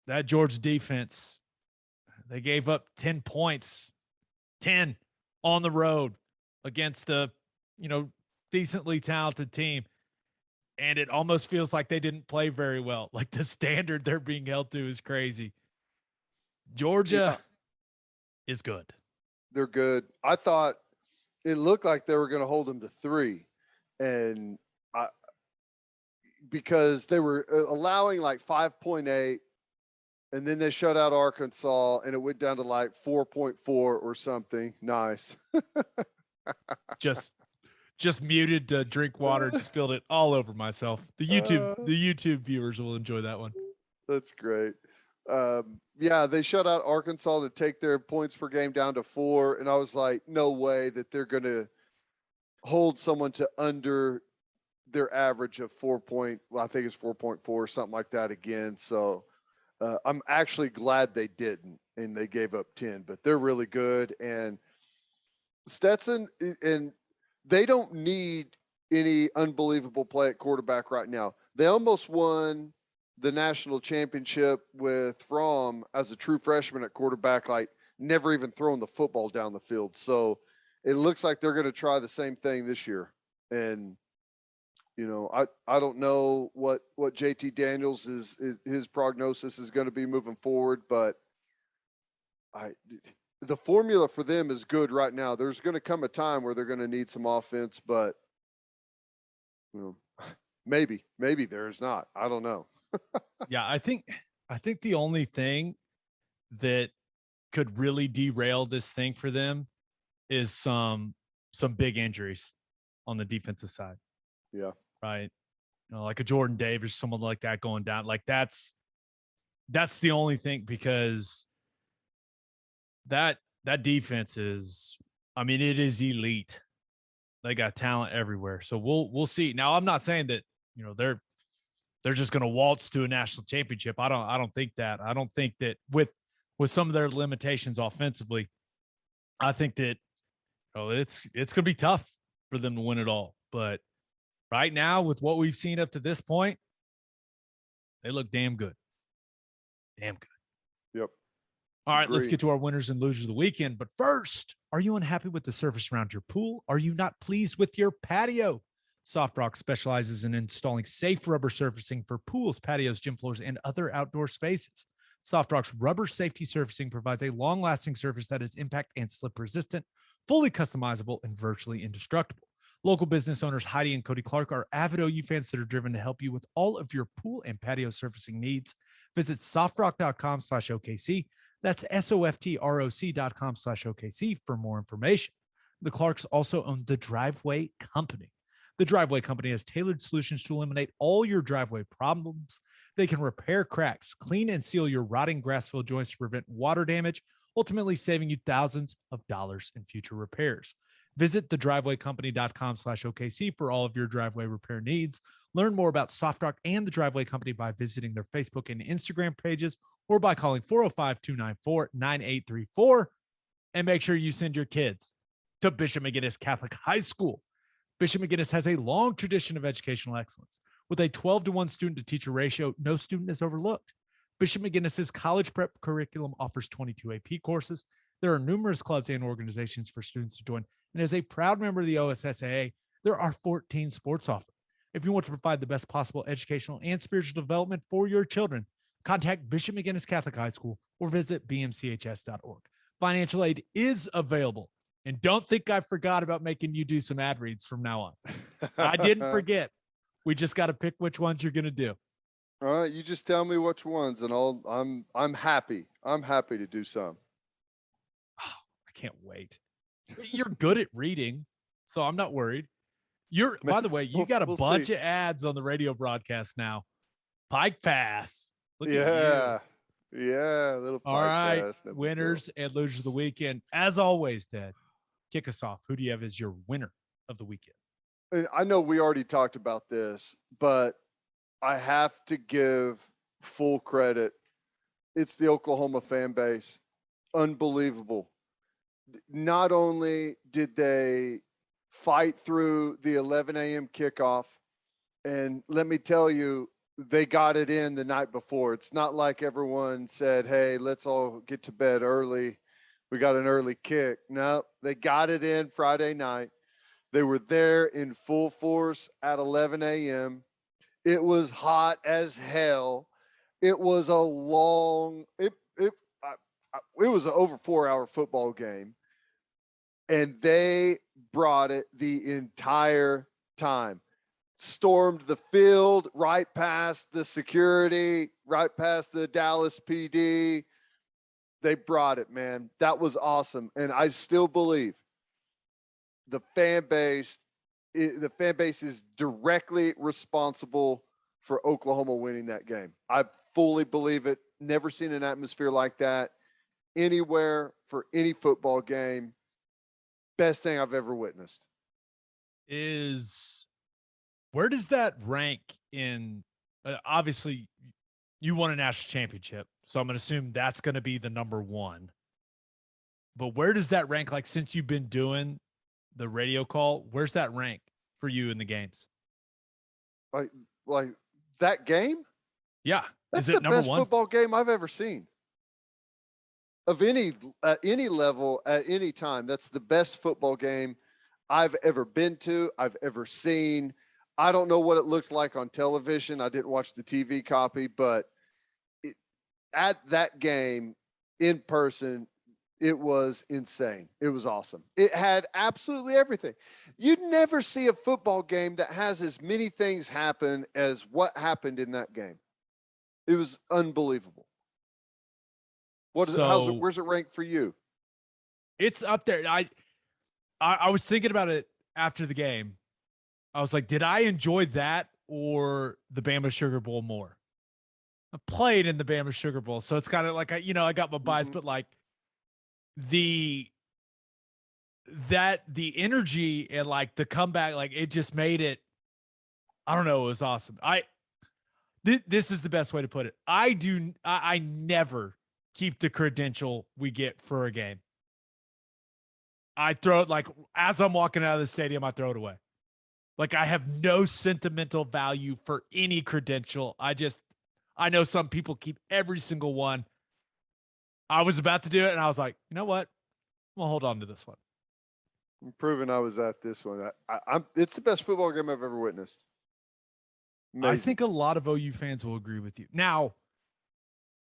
that Georgia defense, they gave up 10 points, 10 on the road against a, decently talented team. And it almost feels like they didn't play very well. Like the standard they're being held to is crazy. Georgia is good. They're good. I thought it looked like they were going to hold them to 3. And because they were allowing like 5.8, and then they shut out Arkansas, and it went down to like 4.4 or something. Nice. Just muted to drink water and spilled it all over myself. The YouTube viewers will enjoy that one. That's great. They shut out Arkansas to take their points per game down to 4, and I was like, no way that they're going to hold someone to under their average of 4.4, something like that again. So I'm actually glad they didn't, and they gave up 10, but they're really good. And Stetson, and they don't need any unbelievable play at quarterback right now. They almost won the national championship with Fromm as a true freshman at quarterback, like never even throwing the football down the field. So it looks like they're going to try the same thing this year. And, I don't know what JT Daniels his prognosis is going to be moving forward, but the formula for them is good right now. There's going to come a time where they're going to need some offense, but maybe there's not. I don't know. Yeah, I think the only thing that could really derail this thing for them is some big injuries on the defensive side. Yeah. Right. Like a Jordan Davis, someone like that going down. Like that's the only thing, because that defense is, it is elite. They got talent everywhere. So we'll see. Now, I'm not saying that, they're just going to waltz to a national championship. I don't think that. I don't think that with some of their limitations offensively, I think that it's going to be tough for them to win it all. But right now, with what we've seen up to this point, they look damn good. Damn good. Yep. All right, let's get to our winners and losers of the weekend. But first, are you unhappy with the surface around your pool? Are you not pleased with your patio? Soft Rock specializes in installing safe rubber surfacing for pools, patios, gym floors, and other outdoor spaces. Soft Rock's rubber safety surfacing provides a long-lasting surface that is impact and slip resistant, fully customizable, and virtually indestructible. Local business owners Heidi and Cody Clark are avid OU fans that are driven to help you with all of your pool and patio surfacing needs. Visit softrock.com/OKC. That's SOFTROC.com/OKC for more information. The Clarks also own the Driveway Company. The Driveway Company has tailored solutions to eliminate all your driveway problems. They can repair cracks, clean and seal your rotting grass-filled joints to prevent water damage, ultimately saving you thousands of dollars in future repairs. Visit thedrivewaycompany.com/OKC for all of your driveway repair needs. Learn more about Soft Rock and the Driveway Company by visiting their Facebook and Instagram pages or by calling 405-294-9834. And make sure you send your kids to Bishop McGinnis Catholic High School. Bishop McGinnis has a long tradition of educational excellence. With a 12-to-1 student-to-teacher ratio, no student is overlooked. Bishop McGinnis's college prep curriculum offers 22 AP courses. There are numerous clubs and organizations for students to join. And as a proud member of the OSSAA, there are 14 sports offered. If you want to provide the best possible educational and spiritual development for your children, contact Bishop McGinnis Catholic High School or visit bmchs.org. Financial aid is available. And don't think I forgot about making you do some ad reads from now on. I didn't forget. We just got to pick which ones you're going to do. All right, you just tell me which ones, and I'm happy. I'm happy to do some. Oh, I can't wait. You're good at reading, so I'm not worried. By the way, you got a bunch of ads on the radio broadcast now. Pike Pass. Look at you. Yeah, little Pike Pass. All right, winners and losers of the weekend. As always, Ted, kick us off. Who do you have as your winner of the weekend? I know we already talked about this, but I have to give full credit. It's the Oklahoma fan base. Unbelievable. Not only did they fight through the 11 a.m. kickoff, and let me tell you, they got it in the night before. It's not like everyone said, "Hey, let's all get to bed early. We got an early kick." No, they got it in Friday night. They were there in full force at 11 a.m. It was hot as hell. It was a long. It was an over 4-hour football game, and they brought it the entire time. Stormed the field right past the security, right past the Dallas PD. They brought it, man. That was awesome. And I still believe the fan base is directly responsible for Oklahoma winning that game. I fully believe it. Never seen an atmosphere like that anywhere for any football game. Best thing I've ever witnessed. Where does that rank in? Obviously, you won a national championship, so I'm going to assume that's going to be the number one. But where does that rank? Like, since you've been doing the radio call, where's that rank for you in the games? Like that game? Yeah, that's is it the number best one? Football game I've ever seen. Of any level at any time, that's the best football game I've ever been to, I've ever seen. I don't know what it looked like on television. I didn't watch the TV copy, but at that game in person, it was insane. It was awesome. It had absolutely everything. You'd never see a football game that has as many things happen as what happened in that game. It was unbelievable. Where's it ranked for you? It's up there. I was thinking about it after the game. I was like, did I enjoy that or the Bama Sugar Bowl more? I played in the Bama Sugar Bowl, so it's kind of like I got my bias, but like the energy and like the comeback, like it just made it. I don't know. It was awesome. This is the best way to put it. I never keep the credential we get for a game. I throw it like as I'm walking out of the stadium, I throw it away. Like I have no sentimental value for any credential. I know some people keep every single one. I was about to do it, and I was like, you know what? I'm gonna hold on to this one. I'm proving I was at this one. It's the best football game I've ever witnessed. Amazing. I think a lot of OU fans will agree with you. Now,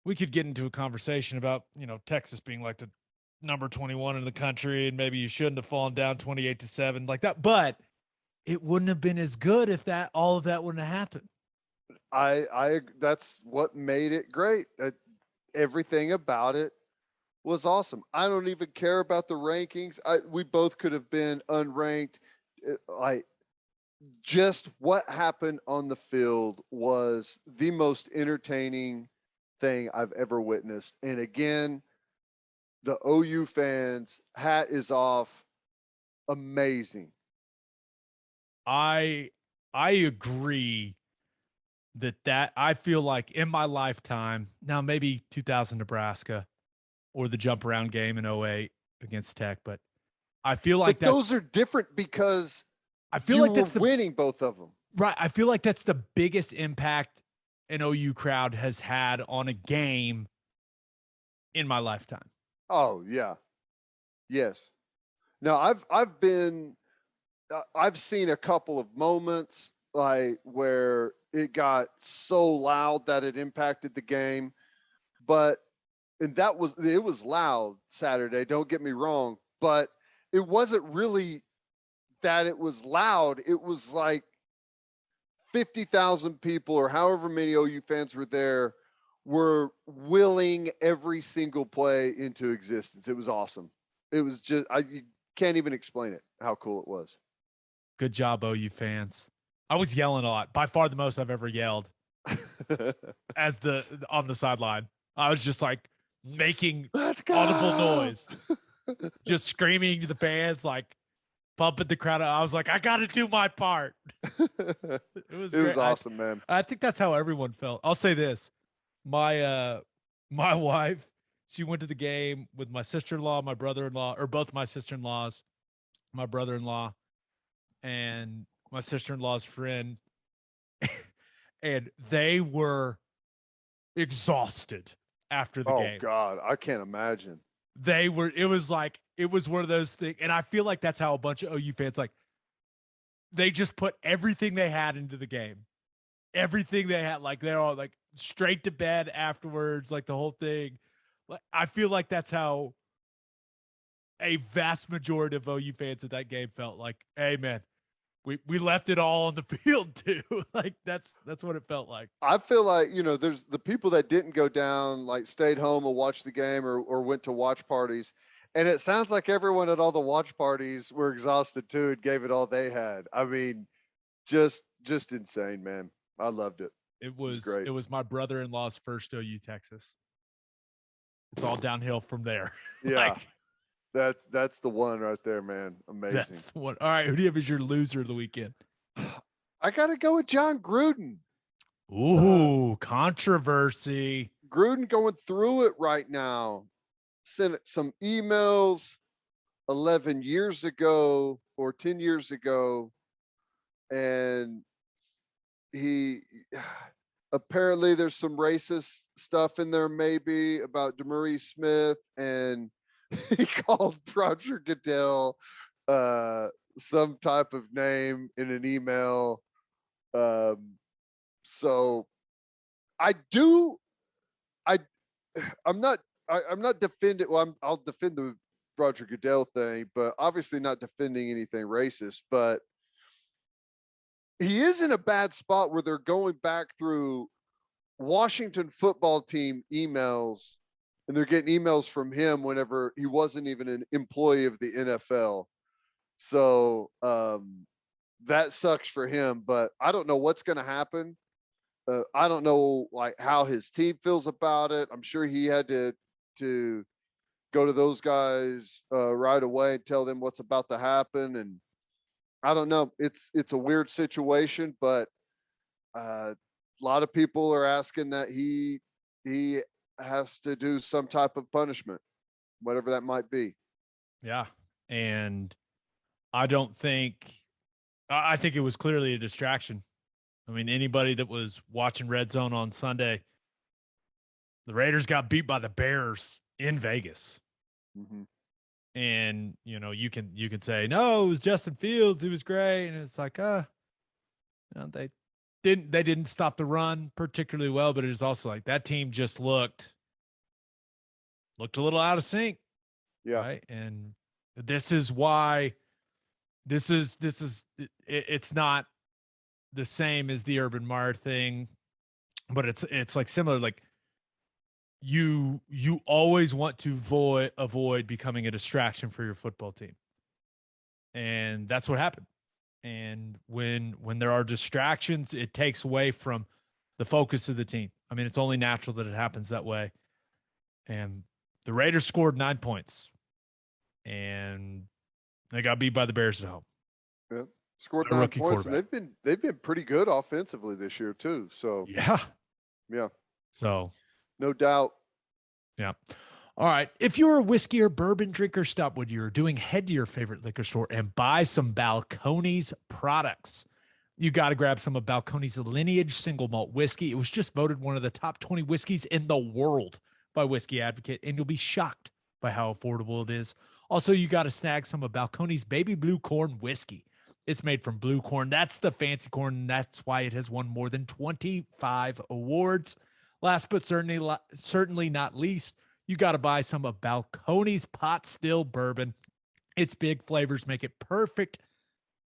we could get into a conversation about, Texas being like the number 21 in the country, and maybe you shouldn't have fallen down 28-7 like that. But it wouldn't have been as good if all of that wouldn't have happened. That's what made it great. Everything about it was awesome. I don't even care about the rankings. We both could have been unranked. Just what happened on the field was the most entertaining thing I've ever witnessed. And again, the OU fans, hat is off. Amazing. I agree that I feel like in my lifetime, now maybe 2000 Nebraska or the jump around game in 08 against Tech, but I feel like those are different because I feel like that's winning both of them. Right. I feel like that's the biggest impact an OU crowd has had on a game in my lifetime. Oh yeah. Yes. Now I've seen a couple of moments like where it got so loud that it impacted the game, and it was loud Saturday. Don't get me wrong, but it wasn't really that it was loud. It was like 50,000 people or however many OU fans were there were willing every single play into existence. It was awesome. It was just, you can't even explain it, how cool it was. Good job, OU fans. I was yelling a lot, by far the most I've ever yelled on the sideline. I was just like making audible noise, just screaming to the fans, like pumping the crowd. I was like, I got to do my part. It was awesome, man. I think that's how everyone felt. I'll say this. My wife, she went to the game with my sister-in-law, my brother-in-law, or both my sister-in-laws, my brother-in-law, and my sister-in-law's friend. and they were exhausted after the game. Oh God, I can't imagine. It was one of those things. And I feel like that's how a bunch of OU fans, like, they just put everything they had into the game. Everything they had, like, they're all like straight to bed afterwards, like the whole thing. Like, I feel like that's how a vast majority of OU fans at that game felt. Like, hey man, we left it all on the field too. Like that's what it felt like. I feel like, there's the people that didn't go down, like stayed home or watched the game or went to watch parties. And it sounds like everyone at all the watch parties were exhausted too and gave it all they had. I mean, just insane, man. I loved it. It was great. It was my brother-in-law's first OU Texas. It's all downhill from there. Yeah. That's the one right there, man. Amazing. That's the one. All right, who do you have as your loser of the weekend? I got to go with Jon Gruden. Ooh, controversy. Gruden going through it right now. Sent some emails 11 years ago or 10 years ago, and he apparently there's some racist stuff in there, maybe about DeMaurice Smith, and he called Roger Goodell some type of name in an email. So I'm not defending. Well, I'll defend the Roger Goodell thing, but obviously not defending anything racist. But he is in a bad spot where they're going back through Washington football team emails, and they're getting emails from him whenever he wasn't even an employee of the NFL. So that sucks for him, but I don't know what's going to happen. I don't know like how his team feels about it. I'm sure he had to go to those guys right away and tell them what's about to happen. And I don't know. It's a weird situation, but a lot of people are asking that he has to do some type of punishment, whatever that might be. Yeah. And I think it was clearly a distraction. I mean, anybody that was watching Red Zone on Sunday, the Raiders got beat by the Bears in Vegas. Mm-hmm. And, you can say, no, it was Justin Fields. He was great. And it's like, they didn't stop the run particularly well, but it was also like that team just looked a little out of sync. Yeah. Right. And this is why it's not the same as the Urban Meyer thing, but it's like similar. Like you always want to avoid becoming a distraction for your football team. And that's what happened. And when there are distractions, it takes away from the focus of the team. I mean, it's only natural that it happens that way. And the Raiders scored 9 points, and they got beat by the Bears at home. Yeah. Scored 9 points, and they've been pretty good offensively this year too. So yeah. So no doubt. Yeah. All right. If you're a whiskey or bourbon drinker, stop what you're doing. Head to your favorite liquor store and buy some Balcones products. You got to grab some of Balcones Lineage single malt whiskey. It was just voted one of the top 20 whiskeys in the world by Whiskey Advocate, and you'll be shocked by how affordable it is. Also, you got to snag some of Balcones Baby Blue Corn whiskey. It's made from blue corn. That's the fancy corn, and that's why it has won more than 25 awards. Last but certainly not least, you got to buy some of Balcones Pot Still Bourbon. Its big flavors make it perfect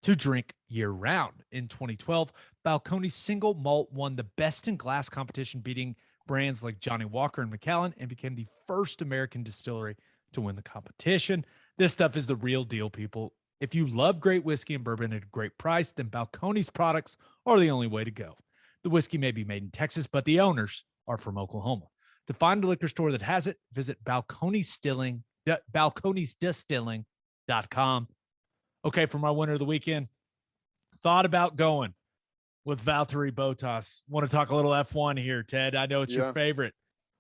to drink year-round. In 2012, Balcones Single Malt won the Best in Glass competition, beating brands like Johnny Walker and Macallan, and became the first American distillery to win the competition. This stuff is the real deal, people. If you love great whiskey and bourbon at a great price, then Balcones products are the only way to go. The whiskey may be made in Texas, but the owners are from Oklahoma. To find a liquor store that has it, visit balconesdistilling.com. Okay, for my winner of the weekend, thought about going with Valtteri Bottas. Want to talk a little F1 here, Ted. I know it's your favorite.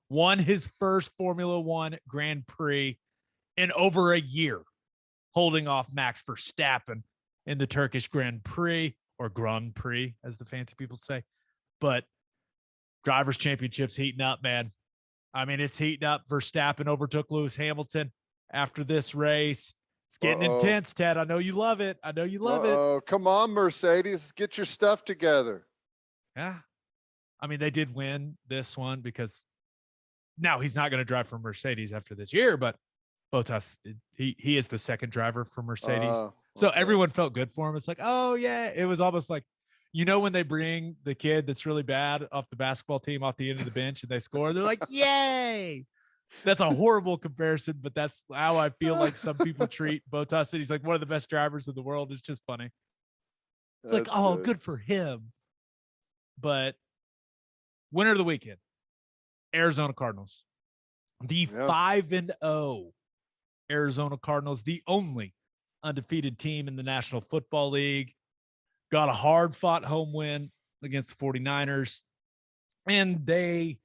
Won his first Formula One Grand Prix in over a year, holding off Max Verstappen in the Turkish Grand Prix, or Grand Prix, as the fancy people say. But Drivers' Championship's heating up, man. I mean, it's heating up. Verstappen overtook Lewis Hamilton after this race. It's getting intense, Ted. I know you love it. I know you love it. Come on, Mercedes. Get your stuff together. Yeah. I mean, they did win this one because now he's not going to drive for Mercedes after this year, but Bottas, he is the second driver for Mercedes. So everyone felt good for him. It's like, oh, yeah. It was almost like, when they bring the kid that's really bad off the basketball team off the end of the bench and they score, they're like, yay. That's a horrible comparison, but that's how I feel like some people treat Bottas. He's like one of the best drivers in the world. It's just funny. It's like, oh, good for him. But winner of the weekend, Arizona Cardinals. The 5-0 Arizona Cardinals, the only undefeated team in the National Football League, got a hard-fought home win against the 49ers, and they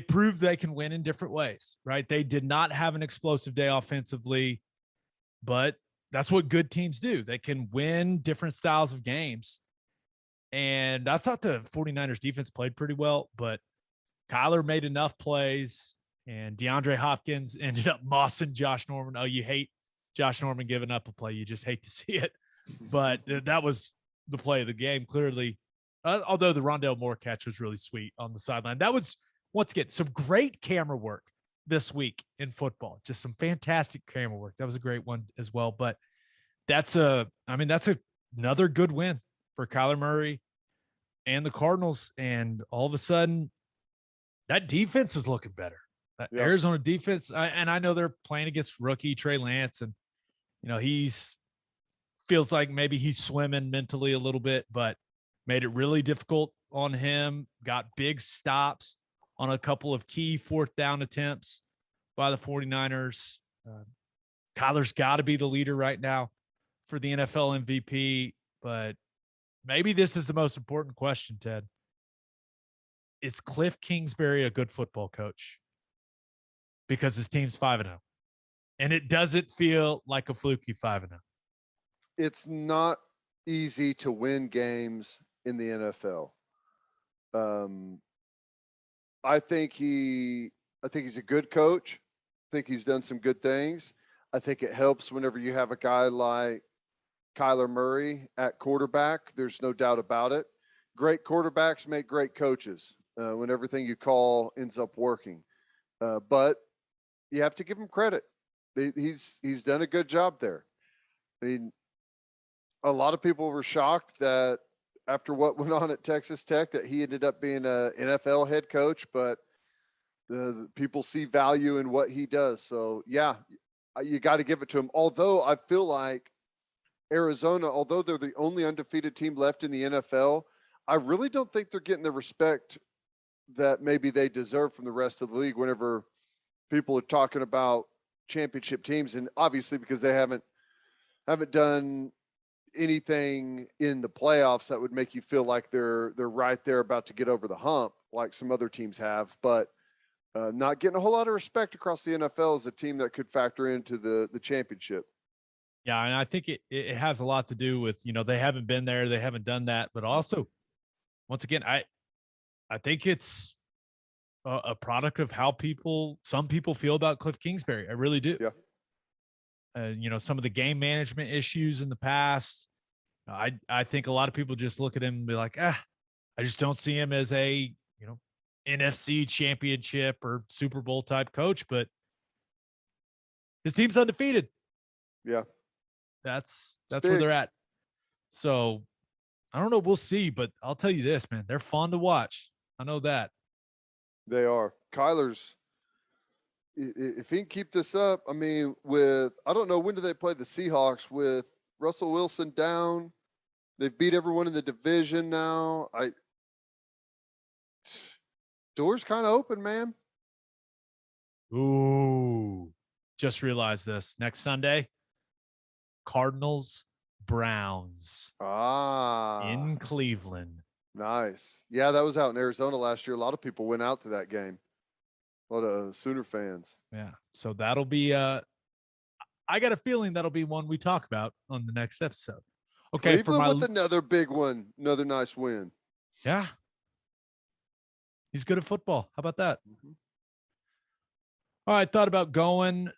proved they can win in different ways, right? They did not have an explosive day offensively, but that's what good teams do. They can win different styles of games. And I thought the 49ers defense played pretty well, but Kyler made enough plays, and DeAndre Hopkins ended up mossing Josh Norman. Oh, you hate Josh Norman giving up a play. You just hate to see it. But that was the play of the game, clearly. Although the Rondale Moore catch was really sweet on the sideline. That was, once again, some great camera work this week in football. Just some fantastic camera work. That was a great one as well. But that's another good win for Kyler Murray and the Cardinals. And all of a sudden, that defense is looking better. Arizona defense, and I know they're playing against rookie Trey Lance, and he's feels like maybe he's swimming mentally a little bit, but made it really difficult on him. Got big stops on a couple of key fourth down attempts by the 49ers. Kyler's got to be the leader right now for the NFL MVP, but maybe this is the most important question, Ted. Is Cliff Kingsbury a good football coach? Because his team's 5-0. And it doesn't feel like a fluky 5-0. It's not easy to win games in the NFL. I think he's a good coach. I think he's done some good things. I think it helps whenever you have a guy like Kyler Murray at quarterback. There's no doubt about it. Great quarterbacks make great coaches when everything you call ends up working. But you have to give him credit. He's done a good job there. I mean, a lot of people were shocked that after what went on at Texas Tech that he ended up being an NFL head coach, but the people see value in what he does. So, yeah, you got to give it to him. Although I feel like Arizona, although they're the only undefeated team left in the NFL, I really don't think they're getting the respect that maybe they deserve from the rest of the league whenever people are talking about championship teams. And obviously because they haven't done anything in the playoffs that would make you feel like they're right there about to get over the hump like some other teams have, but not getting a whole lot of respect across the NFL as a team that could factor into the championship. Yeah, and I think it has a lot to do with, they haven't been there, they haven't done that, but also, once again, I think it's a product of how some people feel about Cliff Kingsbury. I really do. Yeah. Some of the game management issues in the past, I think a lot of people just look at him and be like, I just don't see him as a, NFC championship or Super Bowl type coach, but his team's undefeated. Yeah. That's where they're at. So I don't know. We'll see, but I'll tell you this, man, they're fun to watch. I know that. They are. Kyler's, if he can keep this up, I mean, I don't know, when do they play the Seahawks with Russell Wilson down? They've beat everyone in the division now. Door's kind of open, man. Ooh, just realized this. Next Sunday, Cardinals Browns in Cleveland. Nice. Yeah, that was out in Arizona last year. A lot of people went out to that game. A lot of Sooner fans. Yeah. So that'll be I got a feeling that'll be one we talk about on the next episode. Okay. Cleveland with another big one. Another nice win. Yeah. He's good at football. How about that? Mhm. All right. Thought about going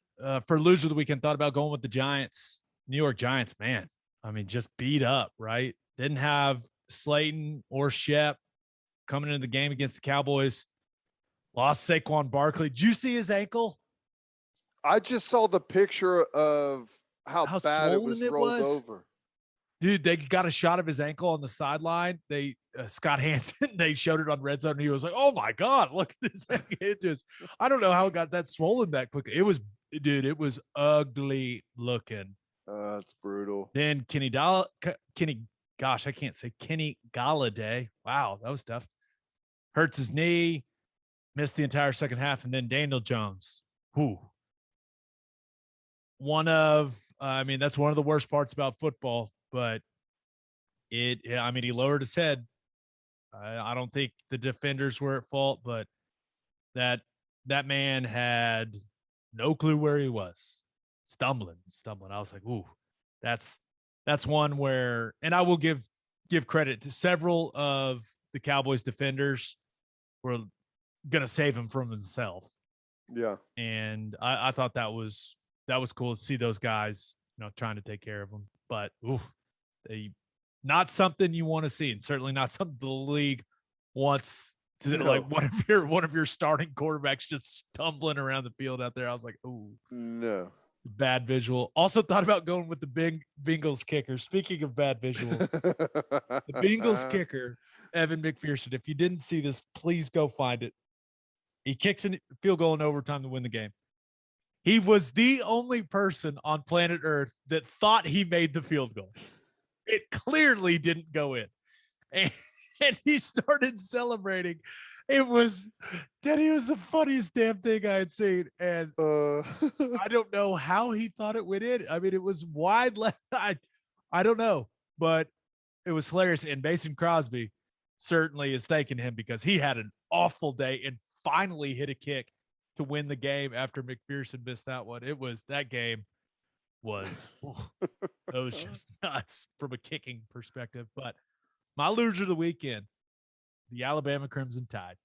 for loser of the weekend. Thought about going with the Giants. New York Giants, man. I mean, just beat up, right? Didn't have Slayton or Shep coming into the game against the Cowboys. Lost Saquon Barkley. Did you see his ankle? I just saw the picture of how bad it was swollen it rolled was? over. Dude, they got a shot of his ankle on the sideline. They Scott Hansen, they showed it on Red Zone, and he was like, "Oh my god, look at this!" It just, I don't know how it got that swollen that quickly. It was, dude, it was ugly looking. That's brutal. Then gosh, I can't say Kenny Galladay. Wow, that was tough. Hurts his knee, missed the entire second half, and then Daniel Jones. Who? I mean, that's one of the worst parts about football, but I mean, he lowered his head. I don't think the defenders were at fault, but that man had no clue where he was. Stumbling. I was like, ooh, that's one where, and I will give credit to several of the Cowboys defenders were gonna save him from himself. Yeah. And I thought that was cool to see those guys, trying to take care of him. But they not something you want to see, and certainly not something the league wants to. No. Like one of your starting quarterbacks just stumbling around the field out there. I was like, oh No. bad visual. Also thought about going with the Bengals kicker. Speaking of bad visual, the Bengals kicker, Evan McPherson. If you didn't see this, please go find it. He kicks a field goal in overtime to win the game. He was the only person on planet Earth that thought he made the field goal. It clearly didn't go in. And he started celebrating. It was the funniest damn thing I had seen. And I don't know how he thought it went in. I mean, it was wide left. I don't know, but it was hilarious. And Mason Crosby certainly is thanking him because he had an awful day and finally hit a kick to win the game after McPherson missed that one. That game was just nuts from a kicking perspective. But my loser of the weekend, the Alabama Crimson Tide.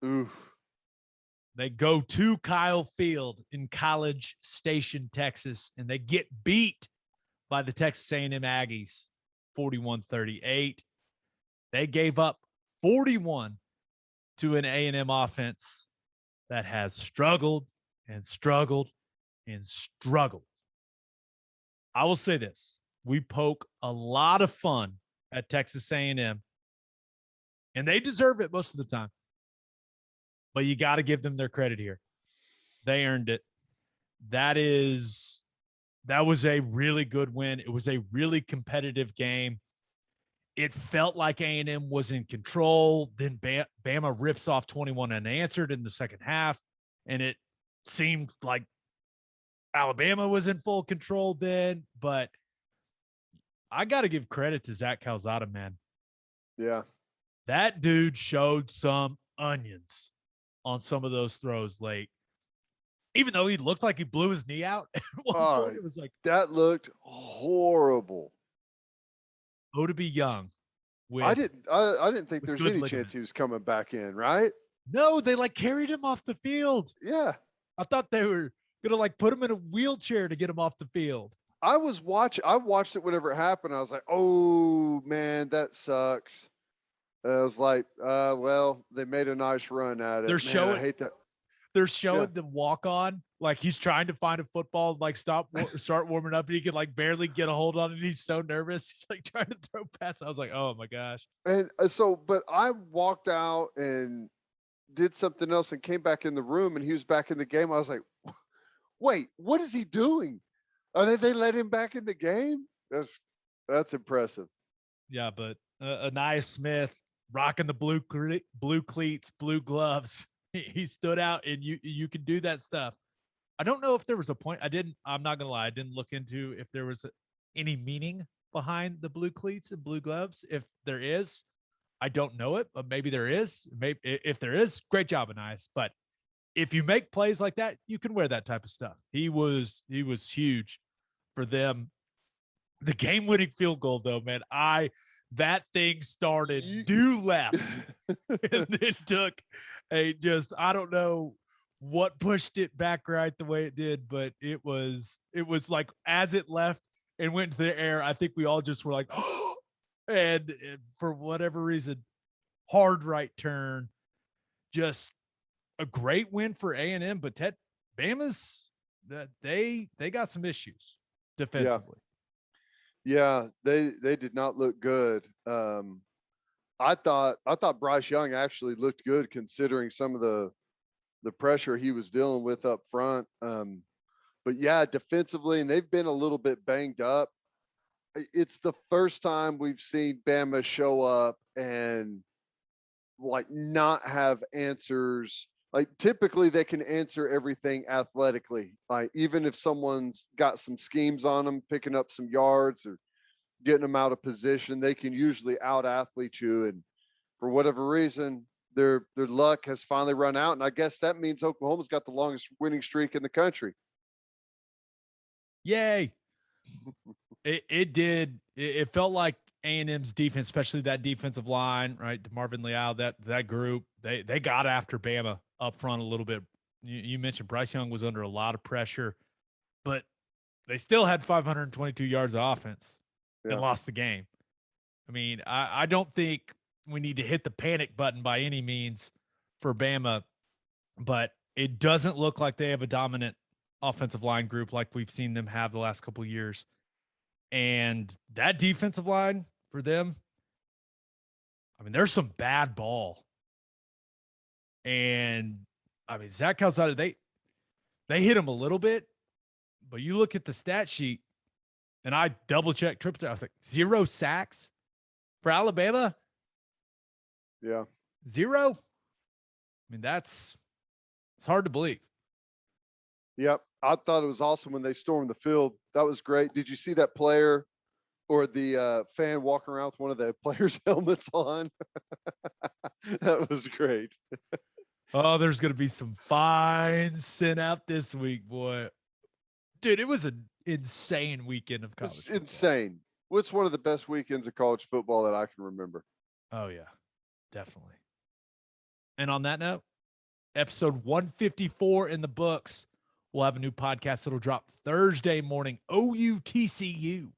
Oof. They go to Kyle Field in College Station, Texas, and they get beat by the Texas A&M Aggies 41-38. They gave up 41 to an A&M offense that has struggled and struggled and struggled. I will say this. We poke a lot of fun at Texas A&M, and they deserve it most of the time. But you got to give them their credit here. They earned it. That was a really good win. It was a really competitive game. It felt like A&M was in control. Then Bama rips off 21 unanswered in the second half, and it seemed like Alabama was in full control then. But I got to give credit to Zach Calzada, man. Yeah. That dude showed some onions on some of those throws late. Even though he looked like he blew his knee out at one point, it was like that looked horrible. To be young. I didn't think there's any chance he was coming back in, right? No, they carried him off the field. Yeah. I thought they were gonna put him in a wheelchair to get him off the field. I watched it whenever it happened. I was like, oh man, that sucks. And I was like, well, they made a nice run at it. I hate that. They're showing the walk on, he's trying to find a football, start warming up, and he can barely get a hold on it. He's so nervous. He's trying to throw past. I was like, oh my gosh. And but I walked out and did something else and came back in the room, and he was back in the game. I was like, wait, what is he doing? They let him back in the game? That's impressive. Yeah, but Anaya Smith rocking the blue cleats, blue gloves. He stood out, and you can do that stuff. I don't know if there was a point. I'm not gonna lie, I didn't look into if there was any meaning behind the blue cleats and blue gloves. If there is, I don't know it, but maybe there is. Maybe if there is, great job, Anais. But if you make plays like that, you can wear that type of stuff. He was huge for them. The game-winning field goal, though, man. that thing started due left and then took I don't know what pushed it back right the way it did, but it was like as it left and went into the air, I think we all just were like, oh, and for whatever reason, hard right turn, just a great win for A&M, but Bama's that they got some issues defensively. Yeah, they did not look good. I thought Bryce Young actually looked good considering some of the pressure he was dealing with up front. But yeah, defensively, and they've been a little bit banged up. It's the first time we've seen Bama show up and like not have answers. Like typically they can answer everything athletically. Like even if someone's got some schemes on them, picking up some yards or getting them out of position, they can usually out athlete you. And for whatever reason, their luck has finally run out. And I guess that means Oklahoma's got the longest winning streak in the country. Yay. It did. It felt like A&M's defense, especially that defensive line, right? Marvin Leal, that group, they got after Bama up front a little bit. You mentioned Bryce Young was under a lot of pressure, but they still had 522 yards of offense and lost the game. I mean, I don't think we need to hit the panic button by any means for Bama, but it doesn't look like they have a dominant offensive line group like we've seen them have the last couple of years. And that defensive line for them, I mean, there's some bad ball. And I mean, Zach Calzada, they hit him a little bit, but you look at the stat sheet, and I double checked, triple checked. I was like, 0 sacks for Alabama. Yeah. 0. I mean, it's hard to believe. Yep. I thought it was awesome when they stormed the field. That was great. Did you see that player or the fan walking around with one of the players' helmets on? That was great. Oh, there's going to be some fines sent out this week, boy. Dude, it was an insane weekend of college football. Insane. What's one of the best weekends of college football that I can remember? Oh, yeah, definitely. And on that note, episode 154 in the books. We'll have a new podcast that'll drop Thursday morning, OU-TCU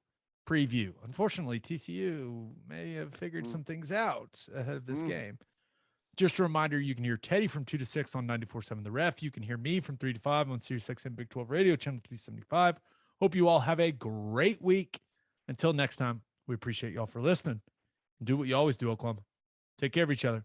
preview. Unfortunately, TCU may have figured some things out ahead of this game. Just a reminder, you can hear Teddy from 2 to 6 on 94.7 The Ref. You can hear me from 3 to 5 on Sirius XM Big 12 Radio, channel 375. Hope you all have a great week. Until next time, we appreciate y'all for listening. Do what you always do, Oklahoma. Take care of each other.